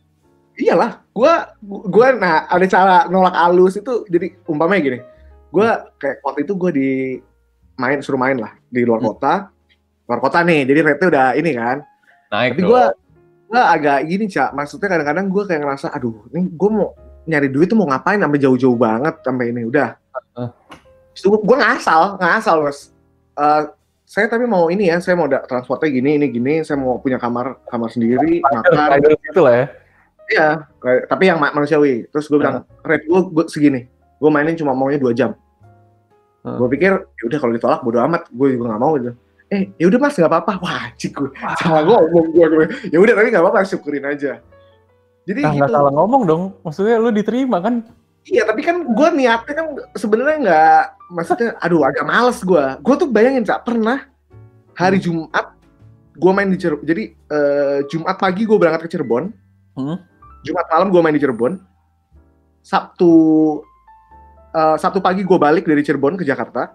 Iyalah, gue nah ada cara nolak halus itu, jadi umpamanya gini, gue kayak waktu itu gue suruh main lah di luar kota nih, jadi rate-nya udah ini kan. Naik. Tapi gue agak gini, Cak, maksudnya kadang-kadang gue kayak ngerasa, aduh, ini gue mau nyari duit tuh mau ngapain sampai jauh-jauh banget sampai ini, udah. Terus gue ngasal Mas. Saya tapi mau ini ya, saya mau transportnya gini, saya mau punya kamar sendiri, makan. Itu lah ya. Iya, tapi yang manusiawi. Terus gue bilang, rate gue segini. Gue mainin cuma maunya 2 jam. Gue pikir, ya udah kalau ditolak bodo amat, gue juga nggak mau gitu. Ya udah Mas, nggak apa-apa. Wah, cik gue salah ngomong gue. Ya udah, tapi nggak apa-apa, syukurin aja. Jadi nggak gitu. salah ngomong dong. Maksudnya lu diterima kan? Iya, tapi kan gue niatnya kan sebenarnya nggak, maksudnya, aduh agak males gue. Gue tuh bayangin, Cak, pernah hari Jumat gue main di Cirebon. Jadi Jumat pagi gue berangkat ke Cirebon. Jumat malam gue main di Cirebon. Sabtu pagi gue balik dari Cirebon ke Jakarta.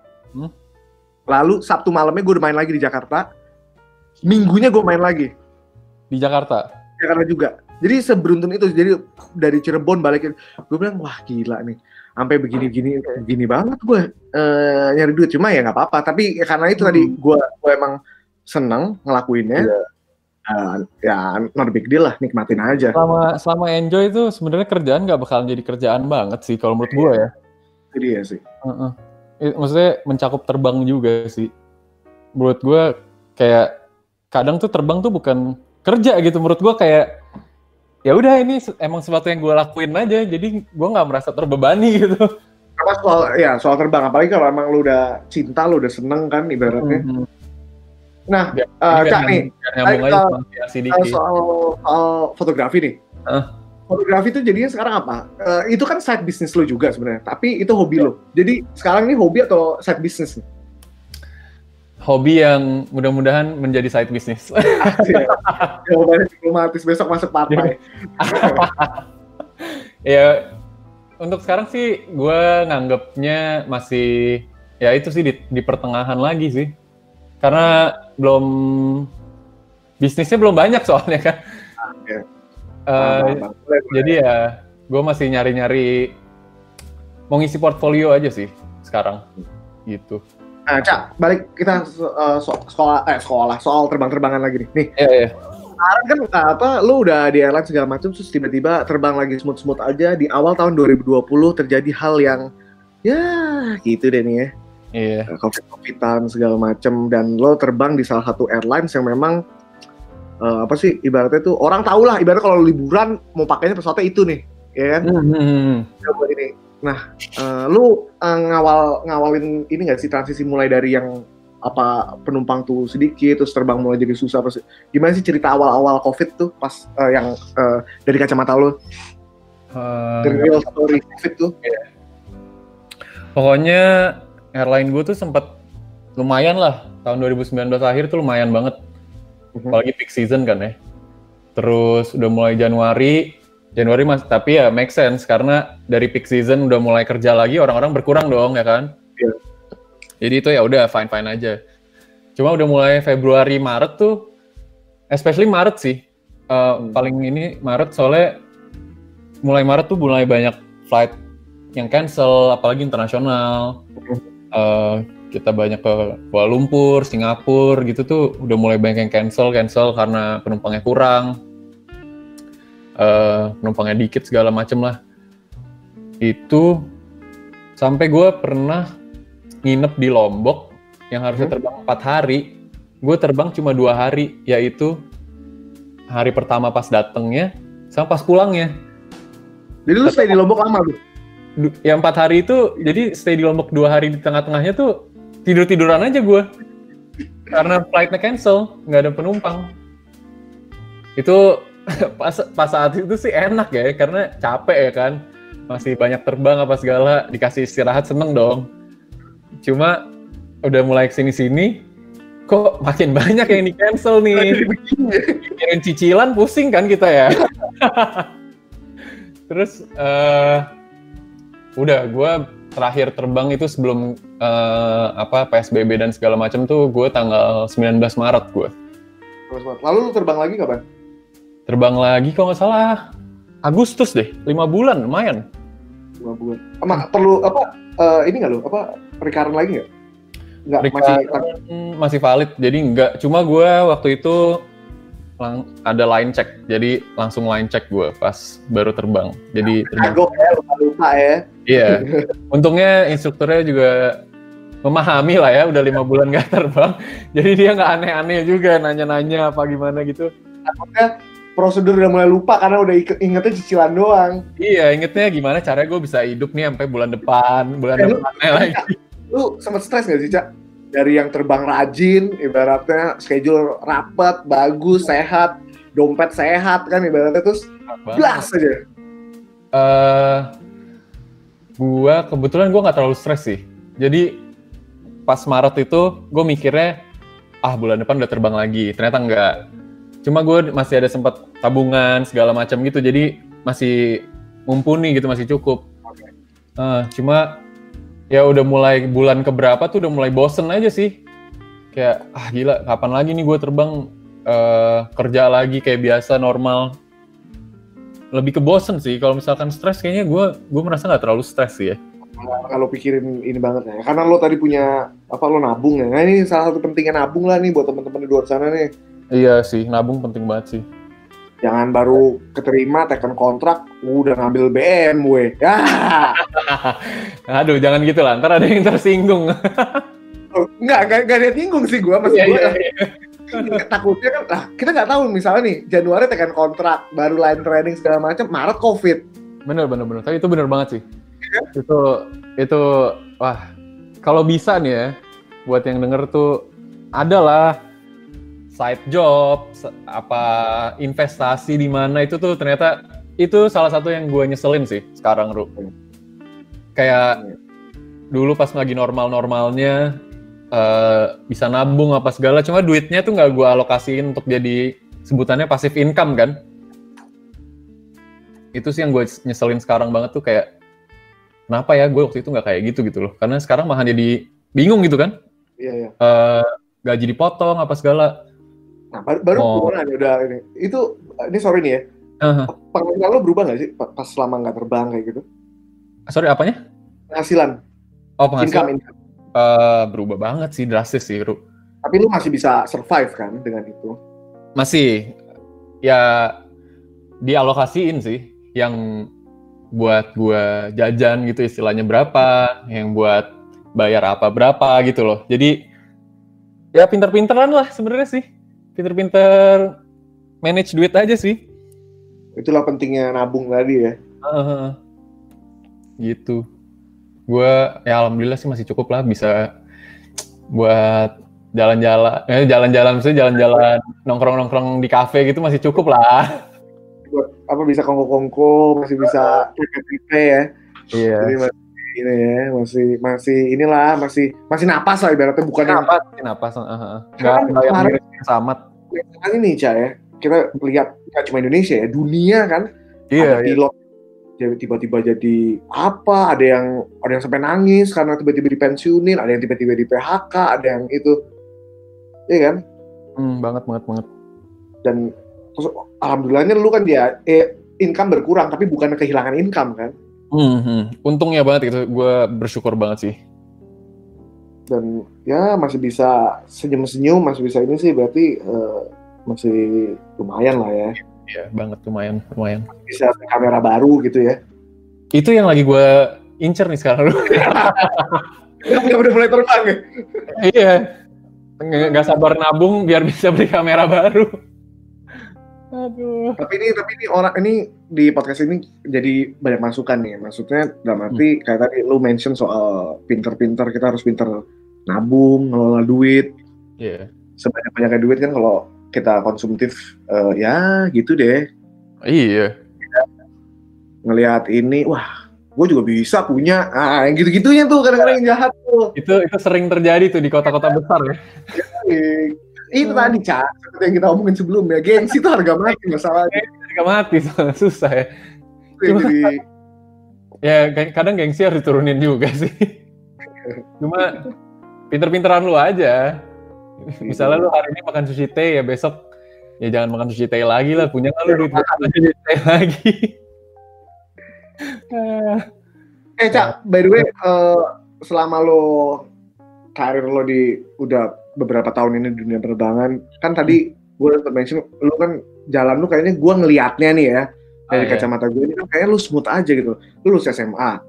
Lalu Sabtu malamnya gue udah main lagi di Jakarta. Minggunya gue main lagi di Jakarta juga. Jadi seberuntun itu. Jadi dari Cirebon balikin, gue bilang wah gila nih, sampai begini banget gue nyari duit. Cuma ya nggak apa-apa. Tapi karena itu tadi gue emang seneng ngelakuinnya. Ya not big deal lah, nikmatin aja. Selama enjoy itu sebenarnya kerjaan nggak bakalan jadi kerjaan banget sih kalau menurut gue ya. Itu dia sih. Maksudnya mencakup terbang juga sih. Menurut gue kayak kadang tuh terbang tuh bukan kerja gitu. Menurut gue kayak ya udah ini emang sesuatu yang gue lakuin aja. Jadi gue nggak merasa terbebani gitu. Apa soal terbang, apalagi kalau emang lu udah cinta, lu udah seneng kan ibaratnya. Nah, Cak nih, soal fotografi nih. Fotografi itu jadinya sekarang apa? Itu kan side business lo juga sebenarnya, tapi itu hobi lo. Jadi sekarang ini hobi atau side business nih? Hobi yang mudah-mudahan menjadi side business. Jawabannya diplomatis, besok masuk partai. Ya, untuk sekarang sih gue nganggapnya masih, ya itu sih di pertengahan lagi sih. Karena bisnisnya belum banyak soalnya kan. Jadi ya gue masih nyari-nyari mau ngisi portfolio aja sih sekarang gitu. Nah, Cak, balik kita sekolah soal terbang-terbangan lagi nih. Nih. Iya. Sekarang kan lu udah di airline segala macam, terus tiba-tiba terbang lagi smooth-smooth aja. Di awal tahun 2020 terjadi hal yang ya gitu deh nih ya. Iya. Covid-Covidan segala macem, dan lo terbang di salah satu airlines yang memang ibaratnya tuh orang tahu lah, ibaratnya kalau liburan mau pakainya pesawatnya itu nih, ya kan? Ini. Nah, lu ngawalin ini nggak sih transisi mulai dari yang penumpang tuh sedikit terus terbang mulai jadi susah, gimana sih cerita awal-awal Covid tuh pas yang dari kacamata lo? The real story Covid tuh. Pokoknya airline gue tuh sempat lumayan lah, tahun 2019 akhir tuh lumayan banget, apalagi peak season kan ya. Terus udah mulai Januari tapi ya make sense karena dari peak season udah mulai kerja lagi, orang-orang berkurang dong ya kan. Jadi itu ya udah fine aja. Cuma udah mulai Februari Maret tuh, especially Maret sih paling ini Maret, soalnya mulai Maret tuh mulai banyak flight yang cancel, apalagi internasional. Kita banyak ke Kuala Lumpur, Singapura gitu tuh udah mulai banyak yang cancel karena penumpangnya kurang, penumpangnya dikit segala macem lah. Itu sampai gue pernah nginep di Lombok yang harusnya terbang 4 hari, gue terbang cuma 2 hari, yaitu hari pertama pas datengnya sama pas pulangnya. Jadi lu stay di Lombok lama tuh? Yang 4 hari itu, jadi stay di Lombok 2 hari, di tengah-tengahnya tuh tidur-tiduran aja gue. Karena flightnya cancel, nggak ada penumpang. Itu pas saat itu sih enak ya, karena capek ya kan. Masih banyak terbang apa segala, dikasih istirahat seneng dong. Cuma udah mulai kesini-sini, kok makin banyak yang di-cancel nih. Mikirin cicilan pusing kan kita ya. Terus udah gue terakhir terbang itu sebelum PSBB dan segala macam tuh gue tanggal 19 Maret gue. Lalu lu terbang lagi kapan? Terbang lagi kalau nggak salah Agustus deh, 5 bulan lumayan. 5 bulan. Perlu ini nggak lo? Recurrent lagi nggak? Nggak, masih valid. Jadi nggak. Cuma gue waktu itu ada line check, jadi langsung line check gue pas baru terbang. Jadi kagok ya, lupa ya. Iya. Untungnya instrukturnya juga memahami lah ya, udah 5 bulan gak terbang. Jadi dia nggak aneh-aneh juga nanya-nanya apa gimana gitu. Takutnya prosedur udah mulai lupa karena udah ingetnya cicilan doang. Iya, ingetnya gimana caranya gue bisa hidup nih sampai bulan depannya lagi. Lu sempet stres gak sih, Cak? Dari yang terbang rajin, ibaratnya schedule rapet, bagus, sehat, dompet sehat kan ibaratnya, terus blast aja. Gua kebetulan gue nggak terlalu stres sih. Jadi pas Maret itu gue mikirnya bulan depan udah terbang lagi. Ternyata enggak. Cuma gue masih ada sempat tabungan segala macam gitu, jadi masih mumpuni gitu, masih cukup. Cuma ya udah mulai bulan keberapa tuh udah mulai bosen aja sih. Kayak gila, kapan lagi nih gue terbang, kerja lagi kayak biasa normal. Lebih ke bosen sih. Kalau misalkan stres kayaknya gue merasa nggak terlalu stres sih ya. Kalau pikirin ini banget ya, karena lo tadi punya lo nabung ya. Nah ini salah satu pentingnya nabung lah nih buat teman-teman di luar sana nih. Iya sih, nabung penting banget sih. Jangan baru keterima tekan kontrak udah ngambil BMW. Aduh, jangan gitu lah, ntar ada yang tersinggung. Enggak ada yang tersinggung sih gue, maksud gue. Takutnya kan, kita nggak tahu misalnya nih Januari tekan kontrak, baru line training segala macam, Maret COVID. Bener. Tapi itu bener banget sih. Itu wah, kalau bisa nih ya, buat yang denger tuh adalah side job, investasi di mana itu tuh ternyata itu salah satu yang gue nyeselin sih sekarang, Ru. Kayak dulu pas lagi normal-normalnya bisa nabung apa segala, cuma duitnya tuh nggak gue alokasiin untuk jadi sebutannya passive income kan. Itu sih yang gue nyeselin sekarang banget tuh, kayak kenapa ya gue waktu itu nggak kayak gitu loh. Karena sekarang malah jadi bingung gitu kan. Iya. Gaji dipotong apa segala. Nah, baru udah ini sorry nih ya. Penghasilan lo berubah nggak sih pas selama nggak terbang kayak gitu? Sorry, apanya? Penghasilan. Penghasilan. Income. Berubah banget sih, drastis sih, Ru. Tapi lu masih bisa survive kan dengan itu? Masih. Ya dialokasiin sih, yang buat gua jajan gitu istilahnya berapa, yang buat bayar apa berapa gitu loh. Jadi ya pinter-pinteran lah sebenarnya sih. Pinter-pinter manage duit aja sih. Itulah pentingnya nabung tadi ya. Gitu. Gue ya alhamdulillah sih masih cukup lah, bisa buat jalan-jalan nongkrong-nongkrong di kafe gitu masih cukup lah. Buat bisa kongko-kongko, masih bisa tripe ya. Iya. Jadi ini ya, masih inilah, masih napas lah ibaratnya, bukan napas. Enggak yang miris samat. Kan ini Ca ya, kita lihat nggak cuma Indonesia ya, dunia kan. Iya, ada pilot tiba-tiba jadi apa, ada yang sampai nangis karena tiba-tiba dipensiunin, ada yang tiba-tiba di PHK, ada yang itu, iya kan? Banget. Dan terus, alhamdulillahnya lu kan income berkurang, tapi bukan kehilangan income kan? Untungnya banget itu, gue bersyukur banget sih. Dan ya masih bisa senyum-senyum, masih bisa ini sih, berarti masih lumayan lah ya. Iya, banget, lumayan. Bisa kamera baru gitu ya. Itu yang lagi gue incer nih sekarang. Udah mulai terbang ya? Iya. Nggak sabar nabung biar bisa beli kamera baru. Aduh. Tapi ini orang ini di podcast ini jadi banyak masukan nih. Maksudnya dalam arti kayak tadi lu mention soal pinter-pinter, kita harus pinter nabung, ngelola duit. Iya. Sebanyak-banyaknya duit kan kalau kita konsumtif, ya gitu deh. Iya. Ngelihat ini, wah, gue juga bisa punya. Yang gitu-gitunya tuh kadang-kadang yang jahat tuh. Itu sering terjadi tuh di kota-kota besar ya. Itu tadi, Cak, seperti yang kita omongin sebelumnya, gengsi itu harga mati masalahnya. Harga mati, susah ya. Ya kadang gengsi harus diturunin juga sih. Cuma pinter-pinteran lu aja. Misalnya lu hari ini makan sushi teh, ya besok ya jangan makan sushi teh lagi lah, punya kan lu duit makan sushi teh lagi. Cak, by the way, selama lo karir lo di udah beberapa tahun ini di dunia penerbangan, kan tadi gue udah mention lo kan jalan lo kayaknya gue ngelihatnya nih ya dari kacamata gue ini kan kayaknya lo smooth aja gitu. Lo lulus SMA,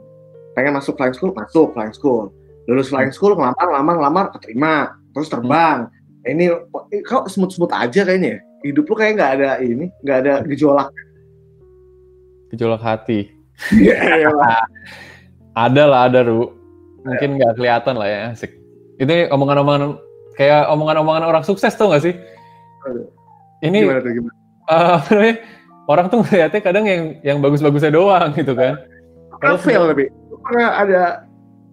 pengen masuk flying school, lulus flying school ngelamar keterima, terus terbang. Ini kok smooth aja kayaknya. Hidup lo kayak nggak ada gejolak. Gejolak hati. Ada Ru. Mungkin nggak kelihatan lah ya. Asik. Ini omongan-omongan orang sukses tuh nggak sih? Ini gimana? Orang tuh ngeliatnya kadang yang bagus-bagusnya doang gitu kan. Pernah fail tapi pernah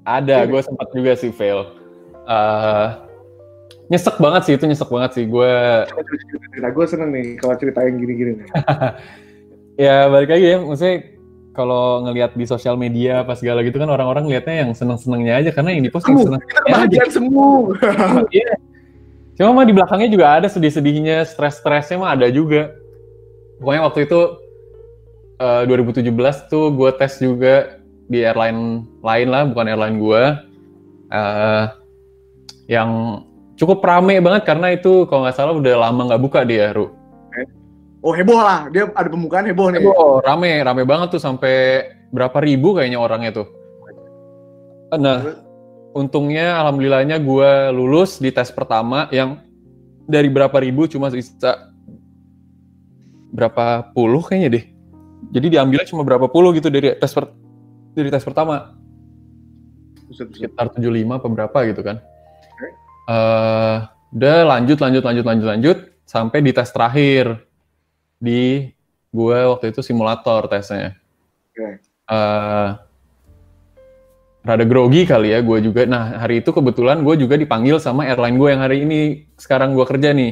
ada. Gue sempat juga sih fail. Nyesek banget sih gue. Gue seneng nih kalau cerita yang gini-gini nih. Ya balik lagi ya, maksudnya kalau ngelihat di sosial media pas segala gitu kan orang-orang lihatnya yang seneng-senengnya aja karena yang di post yang seneng-senengnya aja. Semua. Iya. Cuma mah di belakangnya juga ada sedih-sedihnya, stres-stresnya mah ada juga. Pokoknya waktu itu 2017 tuh gue tes juga di airline lain lah, bukan airline gue. Yang cukup rame banget karena itu kalau nggak salah udah lama nggak buka dia, Ru. Oh heboh lah, dia ada pembukaan heboh nih. Rame banget tuh sampai berapa ribu kayaknya orangnya tuh. Nah, untungnya alhamdulillahnya gue lulus di tes pertama yang dari berapa ribu cuma sisa berapa puluh kayaknya deh. Jadi diambilnya cuma berapa puluh gitu dari tes pertama. Sekitar 75 apa berapa gitu kan. Udah lanjut sampai di tes terakhir. Di gue waktu itu simulator tesnya. Rada grogi kali ya gue juga. Nah hari itu kebetulan gue juga dipanggil sama airline gue yang hari ini sekarang gue kerja nih.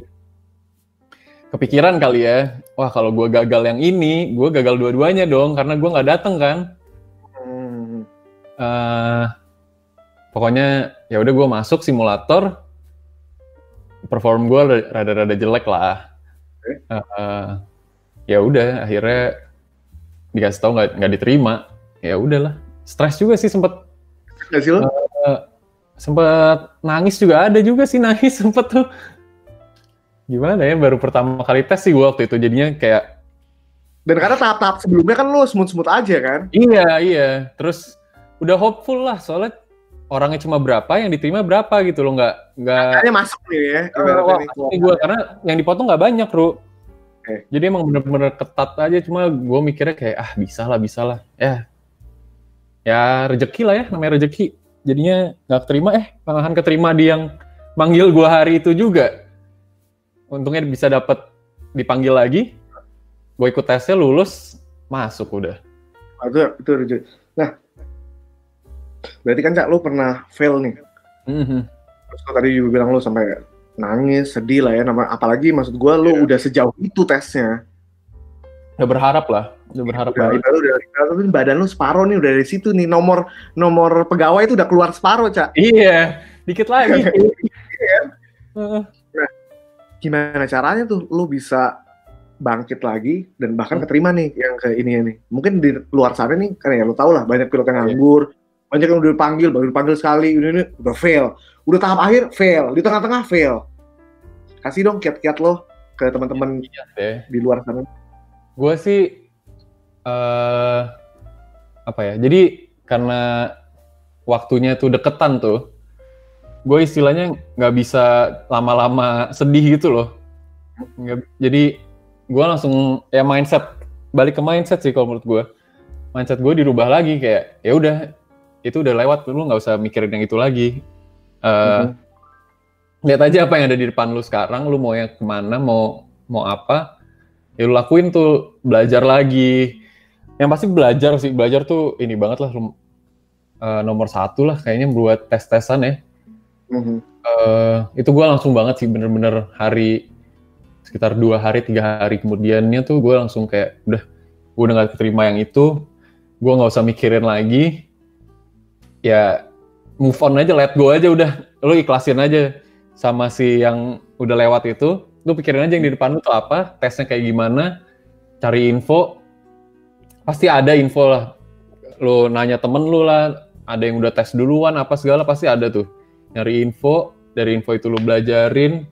Kepikiran kali ya, wah kalau gue gagal yang ini, gue gagal dua-duanya dong karena gue nggak dateng kan. Pokoknya ya udah gue masuk simulator, perform gue rada-rada jelek lah. Ya udah akhirnya dikasih tahu nggak diterima. Ya udahlah, stres juga sih sempet nangis juga ada juga sih sempet tuh. Gimana ya, baru pertama kali tes sih gue waktu itu jadinya kayak. Dan karena tahap-tahap sebelumnya kan lo smooth aja kan? Iya. Terus udah hopeful lah soalnya orangnya cuma berapa yang diterima berapa gitu loh, nggak. Kayaknya masuk nih ya. Gue karena yang dipotong nggak banyak, Ru. Jadi emang bener-bener ketat aja, cuma gue mikirnya kayak bisa lah. Ya rezeki lah ya, namanya rezeki. Jadinya nggak keterima, malahan keterima di yang manggil gue hari itu juga. Untungnya bisa dapat dipanggil lagi, gue ikut tesnya lulus, masuk udah. Itu rezeki. Nah, berarti kan Cak, lo pernah fail nih. Terus lo tadi juga bilang lo sampai nangis, sedih lah ya, apalagi maksud gue lo udah sejauh itu tesnya. Udah berharap banget. Badan lo separuh nih, udah dari situ nih, nomor pegawai itu udah keluar separuh, Cak. Iya, dikit lagi. Nah, gimana caranya tuh lo bisa bangkit lagi dan bahkan keterima nih yang ke ini nih. Mungkin di luar sana nih, kan ya lo tau lah, banyak pilot yang nganggur, banyak yang udah dipanggil, baru dipanggil sekali, ini udah fail. Udah tahap akhir, fail. Di tengah-tengah, fail. Kasih dong kiat-kiat lo ke teman-teman di luar sana. Gue sih, jadi karena waktunya tuh deketan tuh, gue istilahnya nggak bisa lama-lama sedih gitu loh. Jadi gue langsung, balik ke mindset sih kalau menurut gue. Mindset gue dirubah lagi, kayak, ya udah, itu udah lewat, lu nggak usah mikirin yang itu lagi. Lihat aja apa yang ada di depan lu sekarang, lu mau yang kemana, mau apa, ya lu lakuin tuh, belajar lagi. Yang pasti belajar tuh ini banget lah, nomor 1 lah kayaknya buat tes-tesan ya. Itu gue langsung banget sih, bener-bener sekitar 2 hari, 3 hari kemudiannya tuh gue langsung kayak, gue udah gak keterima yang itu, gue gak usah mikirin lagi, ya move on aja, let go aja udah, lu ikhlasin aja sama si yang udah lewat itu, lu pikirin aja yang di depan lu tuh apa, tesnya kayak gimana, cari info, pasti ada info lah, lu nanya temen lu lah, ada yang udah tes duluan apa segala pasti ada tuh. Nyari info, dari info itu lu belajarin.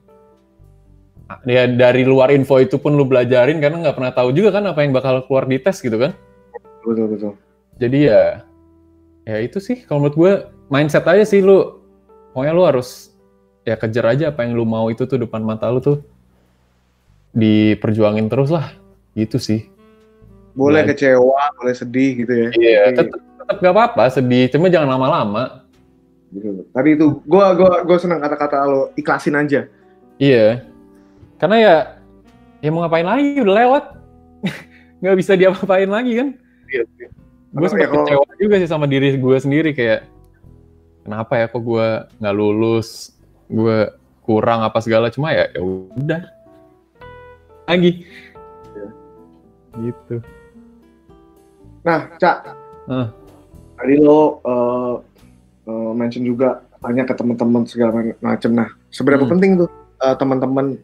Ya dari luar info itu pun lu belajarin karena nggak pernah tahu juga kan apa yang bakal keluar di tes gitu kan. Betul. Jadi ya itu sih kalau menurut gue mindset aja sih lu. Pokoknya lu harus ya kejar aja apa yang lu mau itu tuh depan mata lu tuh. Diperjuangin terus lah. Gitu sih. Boleh kecewa, boleh sedih gitu ya. Iya, tetap gak apa-apa sedih, cuma jangan lama-lama. Gitu. Tadi itu gue senang kata-kata lo, ikhlasin aja. Iya. Karena ya mau ngapain lagi, udah lewat. Nggak bisa diapa-apain lagi kan. Iya. Gue sempat kecewa juga sih sama diri gue sendiri kayak kenapa ya kok gue nggak lulus, gue kurang apa segala, cuma ya udah lagi. Ya. Gitu. Nah, Cak, tadi lo mention juga tanya ke teman-teman segala macam. Nah, seberapa penting tuh teman-teman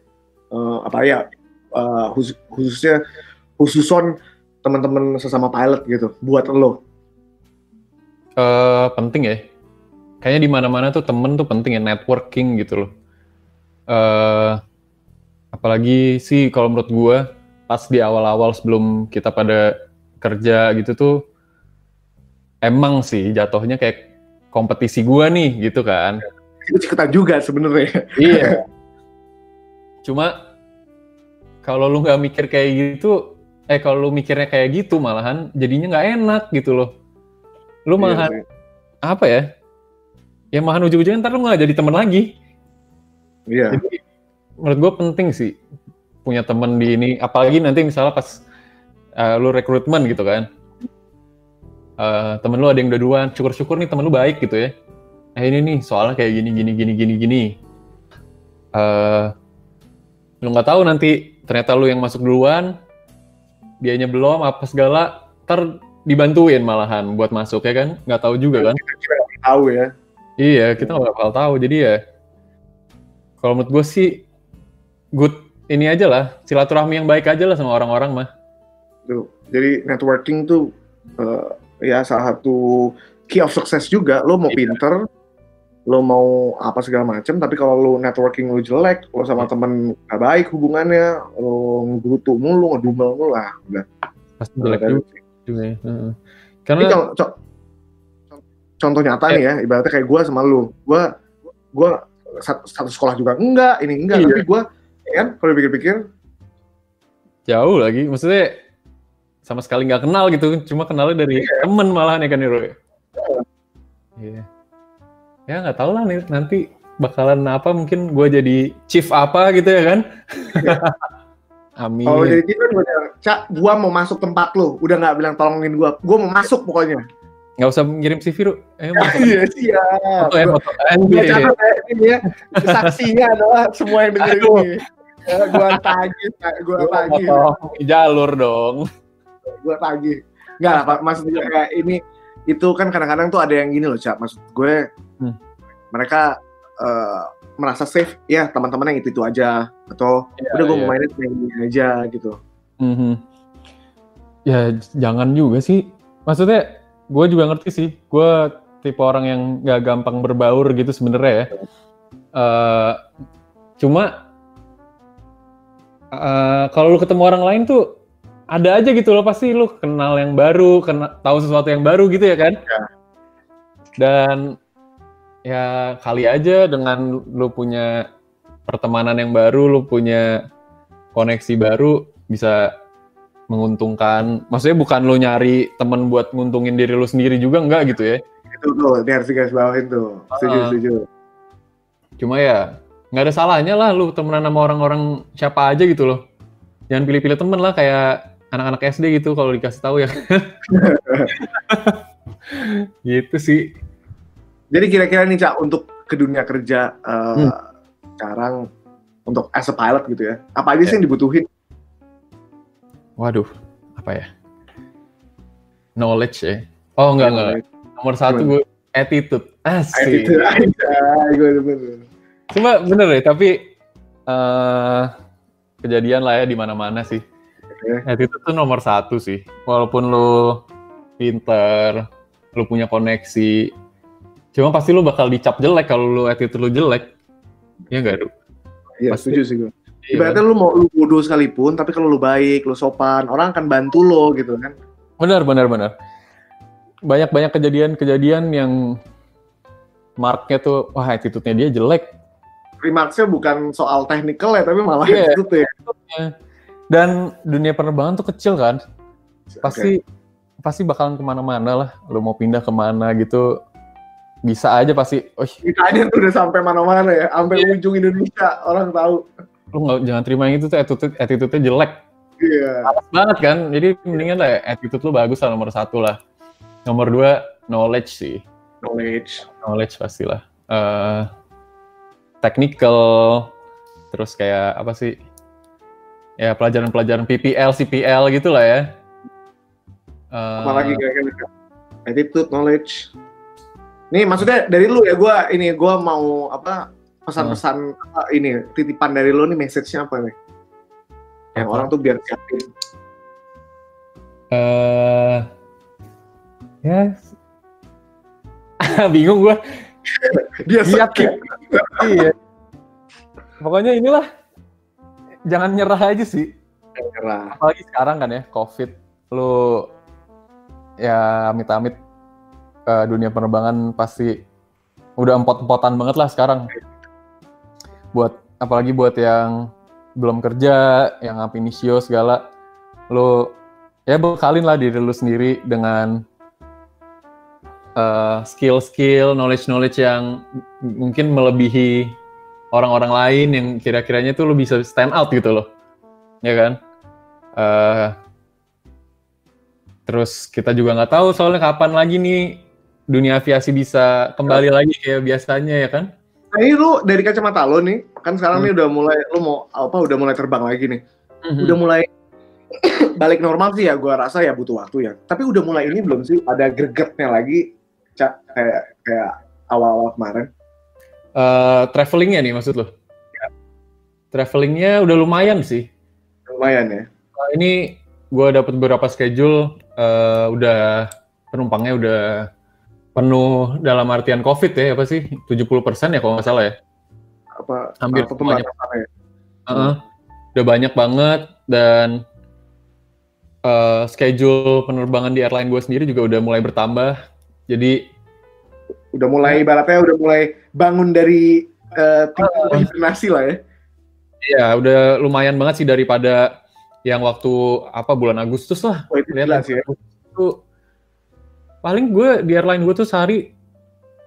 khususon teman-teman sesama pilot gitu buat lo? Penting ya. Kayaknya di mana-mana tuh temen tuh penting ya, networking gitu loh. Apalagi sih kalau menurut gue pas di awal-awal sebelum kita pada kerja gitu tuh emang sih jatuhnya kayak kompetisi gue nih gitu kan. Itu ikutan juga sebenarnya. Iya. Cuma kalau lu nggak mikir kayak gitu, kalau lu mikirnya kayak gitu malahan jadinya nggak enak gitu loh. Lu malahan apa ya? Ya malahan ujung-ujungnya ntar lu nggak jadi teman lagi. Iya. Jadi menurut gue penting sih punya teman di ini, apalagi nanti misalnya pas lu rekrutmen gitu kan, temen lu ada yang udah duluan, syukur-syukur nih temen lu baik gitu ya. Ini nih soalnya kayak gini. Lu nggak tahu nanti ternyata lu yang masuk duluan, dianya belum apa segala, ntar dibantuin malahan buat masuk ya kan, nggak tahu juga kan. Kita nggak tahu ya. Iya, kita nggak bakal tahu. Jadi ya, kalau menurut gue sih good ini aja lah, silaturahmi yang baik aja lah sama orang-orang mah. Tuh. Jadi networking tuh ya salah satu key of success juga. Lo mau pinter, lo mau apa segala macam, tapi kalau lo networking lo jelek, lo sama temen gak baik hubungannya, lo ngerutu mulu, ngedumel mulu lah, udah. Pasti jelek juga ya. Karena contoh nyata nih ya, ibaratnya kayak gue sama lo, gue satu sekolah juga enggak, tapi gue kan kalau pikir-pikir jauh lagi, maksudnya sama sekali nggak kenal gitu, cuma kenalnya dari temen malahan ya kan Niro. Iya. Ya nggak tahu lah nih nanti bakalan apa, mungkin gue jadi chief apa gitu ya kan. Amin. Kalau jadi chief kan gue bilang, Cak, gue mau masuk tempat lo, udah nggak bilang tolongin gue mau masuk pokoknya. Nggak usah ngirim CV, Ru. Iya, siap. Foto. Gue catat ya, ini ya, saksinya adalah semua yang dengerin ini. Gue tagih. Jalur dong. Gue tagih. Enggak lah, Pak. Maksudnya kayak ini, itu kan kadang-kadang tuh ada yang gini loh, Cak. Maksud gue, mereka merasa safe, ya teman-teman yang itu aja. Atau udah gue mau mainin yang ini aja gitu. Ya jangan juga sih. Maksudnya, gue juga ngerti sih. Gue tipe orang yang gak gampang berbaur gitu sebenarnya ya. Cuma, kalau lu ketemu orang lain tuh, ada aja gitu loh, pasti lu kenal yang baru, tahu sesuatu yang baru gitu ya kan? Ya. Dan ya kali aja dengan lu punya pertemanan yang baru, lu punya koneksi baru, bisa menguntungkan. Maksudnya bukan lu nyari temen buat nguntungin diri lu sendiri juga, enggak gitu ya? Itu tuh, ini harus guys bawahin tuh. Setuju. Cuma ya, nggak ada salahnya lah lu temenan sama orang-orang siapa aja gitu loh. Jangan pilih-pilih temen lah, kayak anak-anak SD gitu kalau dikasih tahu ya. Gitu sih. Jadi kira-kira nih Cak, untuk ke dunia kerja sekarang untuk as a pilot gitu ya, apa aja sih yang dibutuhin? Waduh, apa ya? Knowledge ya? Oh enggak. Nomor satu gue attitude. Asik. Attitude aja, gue bener. Cuma bener ya, tapi kejadian lah ya di mana-mana sih. Attitude tuh nomor satu sih. Walaupun lu pinter, lu punya koneksi. Cuma pasti lu bakal dicap jelek kalau lu attitude lu jelek. Iya nggak, Du? Iya, Pasti. setuju sih gue. Iya. Ibaratnya lu mau lu bodoh sekalipun, tapi kalau lu baik, lu sopan, orang akan bantu lo gitu kan. Benar. Banyak kejadian yang marknya tuh, wah attitude-nya dia jelek. Remarks-nya bukan soal technical ya, tapi malah Iya. attitude ya. Dan dunia penerbangan tuh kecil kan. Pasti bakalan kemana-mana lah. Lu mau pindah kemana gitu, bisa aja pasti. Kita aja tuh udah sampai mana-mana ya, sampai ujung Indonesia orang tahu. Lu jangan terima yang itu tuh attitude-nya jelek. Iya. Malas banget kan. Jadi mendingan lah attitude lu bagus lah, nomor 1 lah. Nomor 2 knowledge sih. Knowledge pastilah. Technical, terus kayak apa sih? Ya pelajaran-pelajaran PPL, CPL gitu lah ya. Apalagi kira-kira attitude, knowledge. Nih maksudnya dari lu ya, gue mau apa pesan-pesan apa ini titipan dari lu nih, message-nya apa nih? Yang orang tuh biar siapin. Ya, bingung gue. Dia sakit. Iya. Pokoknya inilah, jangan nyerah aja sih. Nyerah. Apalagi sekarang kan ya, COVID. Lu ya amit-amit dunia penerbangan pasti udah empot-empotan banget lah sekarang. Apalagi buat yang belum kerja, yang initio segala, lu ya bekalin lah diri lu sendiri dengan skill-skill, knowledge yang mungkin melebihi orang-orang lain yang kira-kiranya tuh lu bisa stand out gitu loh, ya kan? Terus kita juga nggak tahu soalnya kapan lagi nih dunia aviasi bisa kembali lagi kayak biasanya, ya kan? Nah ini lu dari kacamata lo nih, kan sekarang nih udah mulai terbang lagi nih. Udah mulai balik normal sih ya, gua rasa ya butuh waktu ya. Tapi udah mulai ini belum sih ada gregetnya lagi kayak awal-awal kemarin? Travelingnya nih maksud lo? Ya. Travelingnya udah lumayan sih. Lumayan ya. Ini gue dapat beberapa schedule, udah penumpangnya udah penuh dalam artian COVID ya, apa sih? 70% ya kalau nggak salah ya. Hampir semuanya. Udah banyak banget, dan schedule penerbangan di airline gue sendiri juga udah mulai bertambah. Jadi udah mulai ibaratnya udah mulai bangun dari hibernasi lah ya. Iya, udah lumayan banget sih daripada yang waktu bulan Agustus lah. Oh, itu jelas ya. Itu paling gue di airline gue tuh sehari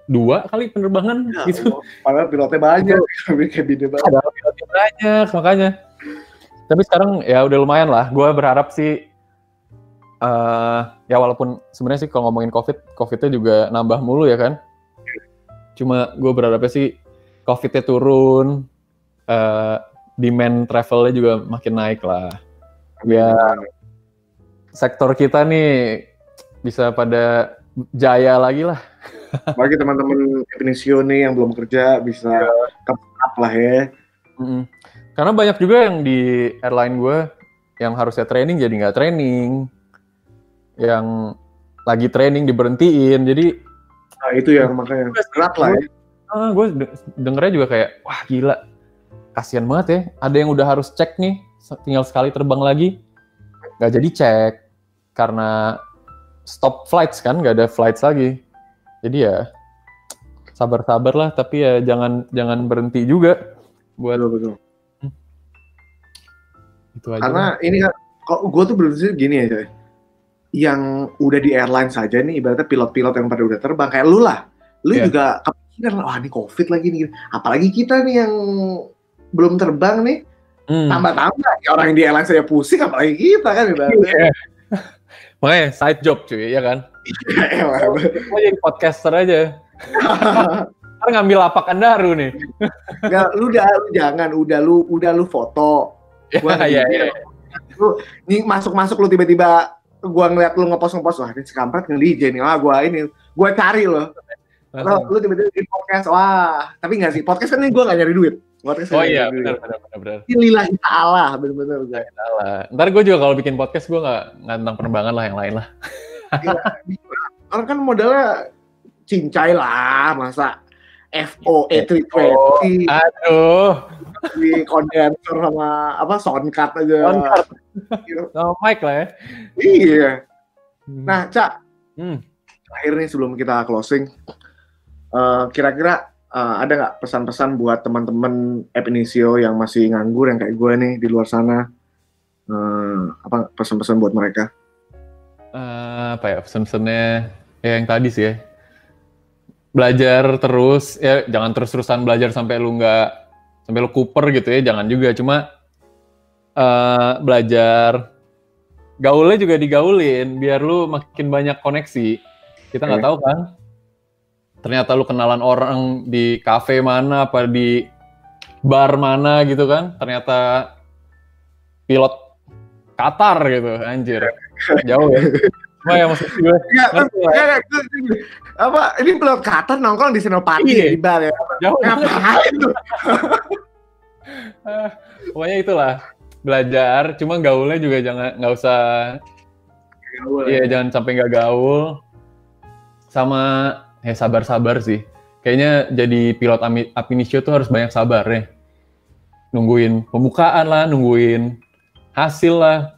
2 kali penerbangan ya, gitu. Padahal pilotnya banyak, kabinnya banyak. Padahal pilotnya banyak, makanya. Tapi sekarang ya udah lumayan lah. Gue berharap sih ya walaupun sebenarnya sih kalau ngomongin COVID-nya juga nambah mulu ya kan. Cuma gue berharapnya sih COVID-nya turun, demand travel-nya juga makin naik lah. Biar sektor kita nih bisa pada jaya lagi lah. Bagi teman-teman initio nih yang belum kerja bisa up lah ya. Karena banyak juga yang di airline gue yang harusnya training jadi nggak training, yang lagi training diberhentiin, jadi itu ya makanya berat lah ya. Gue dengernya juga kayak wah gila, kasian banget ya, ada yang udah harus cek nih tinggal sekali terbang lagi nggak jadi cek karena stop flights kan, nggak ada flights lagi. Jadi ya sabar-sabar lah, tapi ya jangan berhenti juga buat betul. Itu aja. Karena ini kan, kok gue tuh berpikir gini ya, coy. Yang udah di airline saja nih, ibaratnya pilot-pilot yang pada udah terbang kayak lu lah, lu juga kepikiran, wah ini COVID lagi nih, apalagi kita nih yang belum terbang nih, tambah-tambah ya, orang yang di airline saya pusing, apalagi kita kan ibaratnya. Makanya side job cuy, ya kan? Mau jadi podcaster aja. Ntar ngambil lapak Andaru nih. Enggak, udah lu foto. Iya. Lu masuk lu tiba-tiba gua ngeliat lu ngepost, wah ini si kampret nge-DJ nih, gua cari lo. Lu tiba-tiba di podcast, wah, tapi enggak sih, podcast kan ini gua enggak nyari duit. Podcast iya, benar. Lillahi ta'ala, bener-bener. Ntar gue juga kalau bikin podcast gue nggak tentang penerbangan lah, yang lain lah. Ya, orang kan modalnya cincai lah, masa FOE 320 Aduh, di kondenser sama apa soundcard aja. Soundcard. Sama mic lah ya. Iya. Nah, Cak, Hmm. terakhir nih sebelum kita closing, kira-kira ada nggak pesan-pesan buat teman-teman App Initio yang masih nganggur yang kayak gue nih di luar sana? Apa pesan-pesan buat mereka? Apa ya pesan-pesannya ya yang tadi sih ya. Belajar terus ya, jangan terus-terusan belajar sampai lu kuper gitu ya, jangan juga, cuma belajar, gaulnya juga digaulin biar lu makin banyak koneksi. Kita nggak tahu kan, ternyata lu kenalan orang di kafe mana apa di bar mana gitu kan, ternyata pilot Qatar gitu, anjir jauh ya. Cuma ya maksud gue apa ini pilot Qatar nongkrong di Senopati di bar ya, jauh ngapain tuh? Pokoknya itulah, belajar, cuma gaulnya juga nggak usah, iya jangan sampai nggak gaul, sama ya sabar sih. Kayaknya jadi pilot App Initio tuh harus banyak sabar ya, nungguin pembukaan lah, nungguin hasil lah,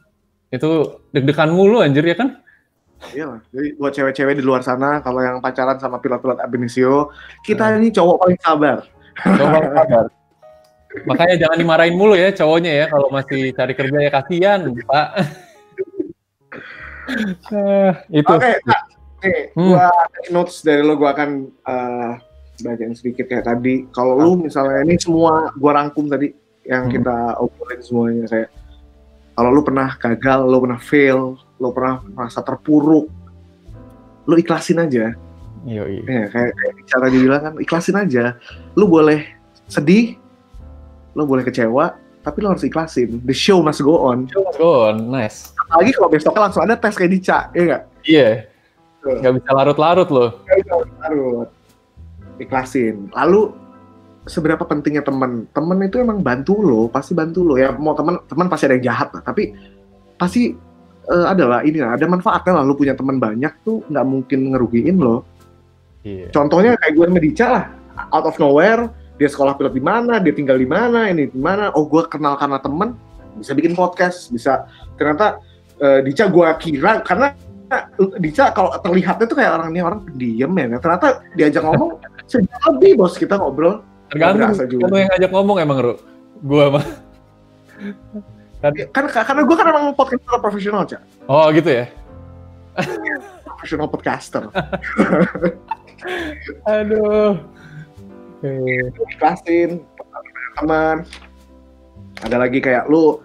itu deg-degan mulu anjir ya kan. Iya, jadi buat cewek-cewek di luar sana, kalau yang pacaran sama pilot-pilot App Initio, kita ini cowok paling sabar. Makanya jangan dimarahin mulu ya cowoknya ya, kalau masih cari kerja ya, kasihan Pak. Itu. Oke, gua notes dari lo, gua akan bacain sedikit kayak tadi. Kalau lu misalnya ini semua gua rangkum tadi yang kita obrolin semuanya, kayak kalau lu pernah gagal, lu pernah fail, lu pernah merasa terpuruk, lu ikhlasin aja. Iya. Ya, kayak cara dibilang kan, ikhlasin aja. Lu boleh sedih, lu boleh kecewa, tapi lu harus ikhlasin. The show must go on. Nice. Apalagi kalau besoknya langsung ada tes kayak Dica, iya nggak? Iya. Nggak bisa larut-larut loh. Nggak bisa larut. Ikhlasin. Lalu seberapa pentingnya teman itu emang bantu lo, pasti bantu lo ya. Mau teman pasti ada yang jahat lah, tapi pasti adalah ini lah, ada manfaatnya lah. Lo punya teman banyak tuh nggak mungkin ngerugiin lo. Iya. Contohnya kayak gue sama Dica lah, out of nowhere, dia sekolah pilot di mana, dia tinggal di mana, ini di mana. Oh, gue kenal karena teman, bisa bikin podcast, bisa. Ternyata Dica gue kira, karena Dica kalau terlihatnya tuh kayak orang pendiam ya. Ternyata diajak ngomong sejam lebih bos kita ngobrol. Tergantung kamu yang ngajak ngomong emang, Ru. Gua mah. Karena gue kan emang podcaster profesional, Cak. Oh, gitu ya? Profesional podcaster. Aduh. Ikhlasin, teman. Ada lagi kayak lu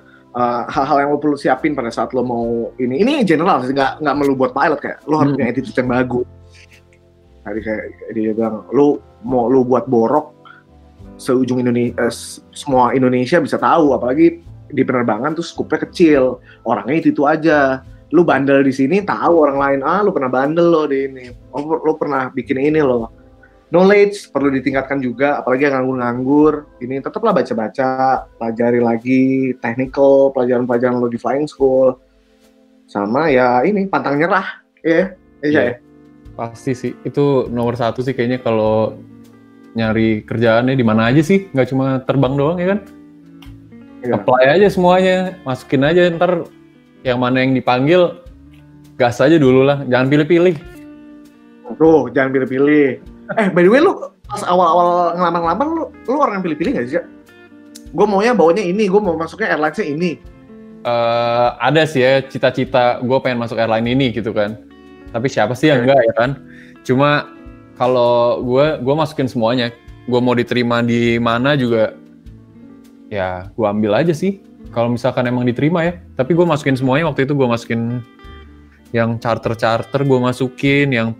hal-hal yang lo perlu siapin pada saat lo mau ini general sih, nggak melulu buat pilot, kayak lo harus punya attitude yang bagus. Tadi kayak dia bilang, lu buat borok seujung Indonesia, semua Indonesia bisa tahu, apalagi di penerbangan tuh skupnya kecil, orangnya itu aja. Lu bandel di sini tahu orang lain, lu pernah bandel lo di ini, lo pernah bikin ini lo. Knowledge perlu ditingkatkan juga, apalagi yang nganggur-nganggur. Ini tetaplah baca-baca, pelajari lagi technical, pelajaran-pelajaran lo di flying school. Sama ya ini, pantang nyerah. Ya. Pasti sih, itu nomor satu sih kayaknya kalau nyari kerjaannya di mana aja sih, nggak cuma terbang doang ya kan? Iya. Apply aja semuanya, masukin aja, ntar yang mana yang dipanggil, gas aja dulu lah, jangan pilih-pilih. Tuh, jangan pilih-pilih. By the way, lu pas awal-awal ngelamar-ngelamar, lu orang yang pilih-pilih nggak sih, Cak? Gue maunya bawanya ini, gue mau masuknya airline-nya ini. Ada sih ya, cita-cita gue pengen masuk airline ini gitu kan. Tapi siapa sih yang enggak ya kan? Cuma kalau gue masukin semuanya, gue mau diterima di mana juga, ya gue ambil aja sih. Kalau misalkan emang diterima ya. Tapi gue masukin semuanya, waktu itu gue masukin yang charter gue masukin, yang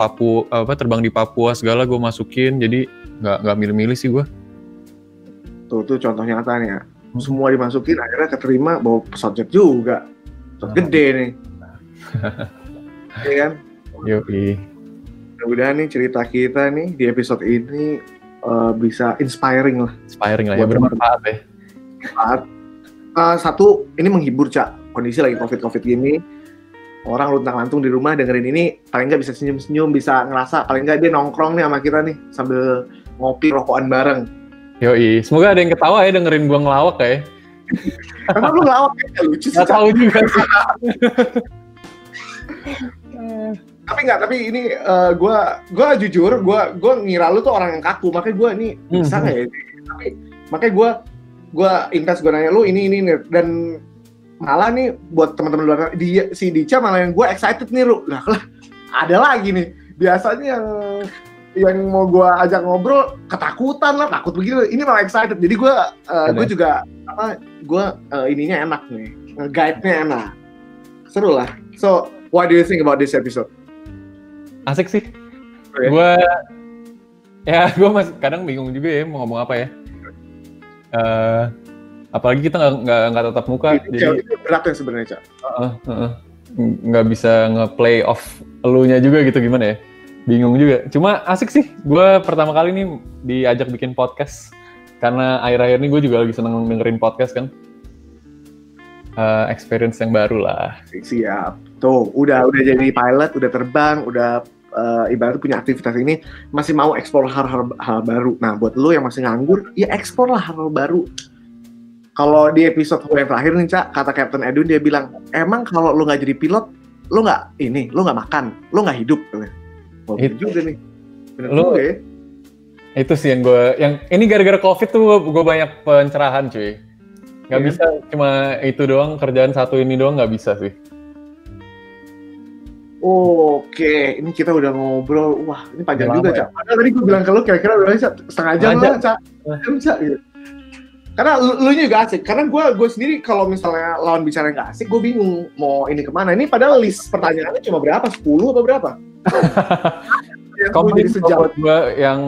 terbang di Papua segala gue masukin. Jadi nggak milih-milih sih gue. Tuh contoh nyata nih ya. Semua dimasukin, akhirnya keterima, bawa pesawat jet juga. Pesawat gede nih. Iya kan? Yoi. Mudah-mudahan nih cerita kita nih di episode ini bisa inspiring lah. Inspiring lah ya, bermanfaat ya. Satu, ini menghibur, Cak. Kondisi lagi COVID gini. orang luntang-lantung di rumah dengerin ini, paling nggak bisa senyum-senyum, bisa ngerasa paling nggak dia nongkrong nih sama kita nih sambil ngopi rokokan bareng. Yoi, semoga ada yang ketawa ya dengerin gua ngelawak ya. Emang lu ngelawak ya, lucu sih. Gak tahu juga sih. Tapi ini gue jujur, gue ngira lu tuh orang yang kaku, makanya gue ini bisa nggak ya? Tapi makanya gue intens, gue nanya lu ini dan malah nih buat teman-teman luar si Dica malah yang gue excited nih lu lah ada lagi nih biasanya yang mau gue ajak ngobrol ketakutan lah, takut begitu, ini malah excited. Jadi gue juga ininya enak nih, guide-nya enak, seru lah. So what do you think about this episode? Asik sih. Okay. Gue masih kadang bingung juga ya mau ngomong apa ya. Apalagi kita nggak tatap muka, jadi itu berat ya sebenarnya, Cak. Nggak bisa nge-play off elunya juga gitu, gimana ya? Bingung juga. Cuma asik sih. Gue pertama kali nih diajak bikin podcast karena akhir-akhir ini gue juga lagi seneng dengerin podcast kan. Experience yang baru lah. Siap. Tuh, udah jadi pilot, udah terbang, udah ibaratnya punya aktivitas ini, masih mau eksplor hal baru. Nah, buat lu yang masih nganggur, ya eksplor lah hal baru. Kalau di episode yang terakhir nih, Cak, kata Captain Edwin, dia bilang, emang kalau lu nggak jadi pilot, lu nggak makan, lu nggak hidup. Oh, itu juga nih. Bener lu, juga ya. Itu sih yang ini gara-gara COVID tuh gue banyak pencerahan, cuy. Nggak bisa cuma itu doang, kerjaan satu ini doang nggak bisa sih. Oke, ini kita udah ngobrol, wah ini panjang juga, Cak. Padahal tadi gue bilang ke lu kira-kira udah setengah jam lah, Cak. Cak gitu. Karena lu juga asik, karena gue sendiri kalau misalnya lawan bicara nggak asik, gue bingung mau ini kemana. Ini padahal list pertanyaannya cuma berapa, 10 atau berapa? Komen buat gue yang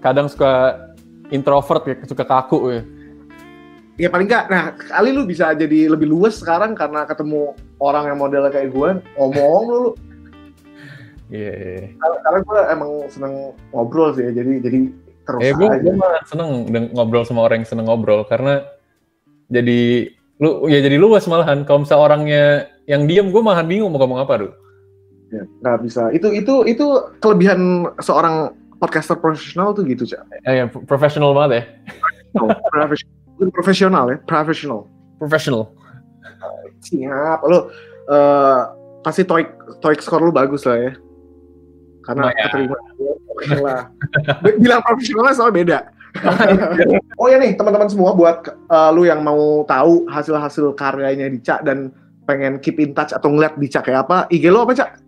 kadang suka introvert ya, suka kaku ya. Ya paling nggak, nah kali lu bisa jadi lebih luas sekarang karena ketemu orang yang modelnya kayak gue, ngomong lu. Iya. Karena gue emang seneng ngobrol sih, jadi terus aja. Gue malah seneng ngobrol sama orang yang seneng ngobrol karena jadi luas malahan. Kalau misalnya orangnya yang diem, gue malahan bingung mau ngomong apa, Duh. Ya, nggak bisa. Itu kelebihan seorang podcaster profesional tuh gitu, Cak. Ya, profesional banget ya. Profesional. Siap. Lo pasti TOEIC score lu bagus lah ya. Karena keterima. Oke lah. Bilang profesionalnya soalnya beda. Oh ya nih teman-teman semua, buat lu yang mau tahu hasil-hasil karyanya Dica dan pengen keep in touch atau ngeliat Dica kayak apa, IG lu apa, Cak?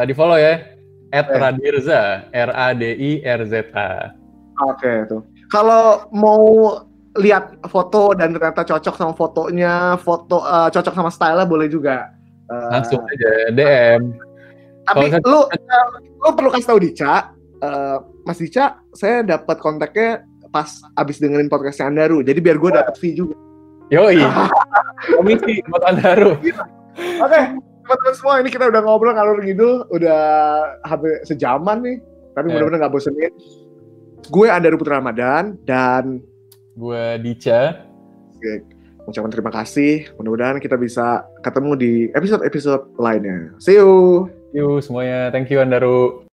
Di follow ya @radirza, RADIRZA. Oke tuh. Kalau mau lihat foto dan ternyata cocok sama fotonya, cocok sama style-nya boleh juga. Langsung aja DM. Tapi lu perlu kasih tahu Dica, Mas Dica, saya dapat kontaknya pas abis dengerin podcastnya Andaru, jadi biar gue dapat fee juga. Yoi, komisi buat Andaru. Oke, teman-teman semua, ini kita udah ngobrol ngalur ngidul, udah hampir sejaman nih, tapi benar-benar nggak bosenin. Gue Andaru Putra Ramadan dan gue Dica. Ucapan terima kasih. Mudah-mudahan kita bisa ketemu di episode-episode lainnya. See you. Semuanya. Thank you Andaru.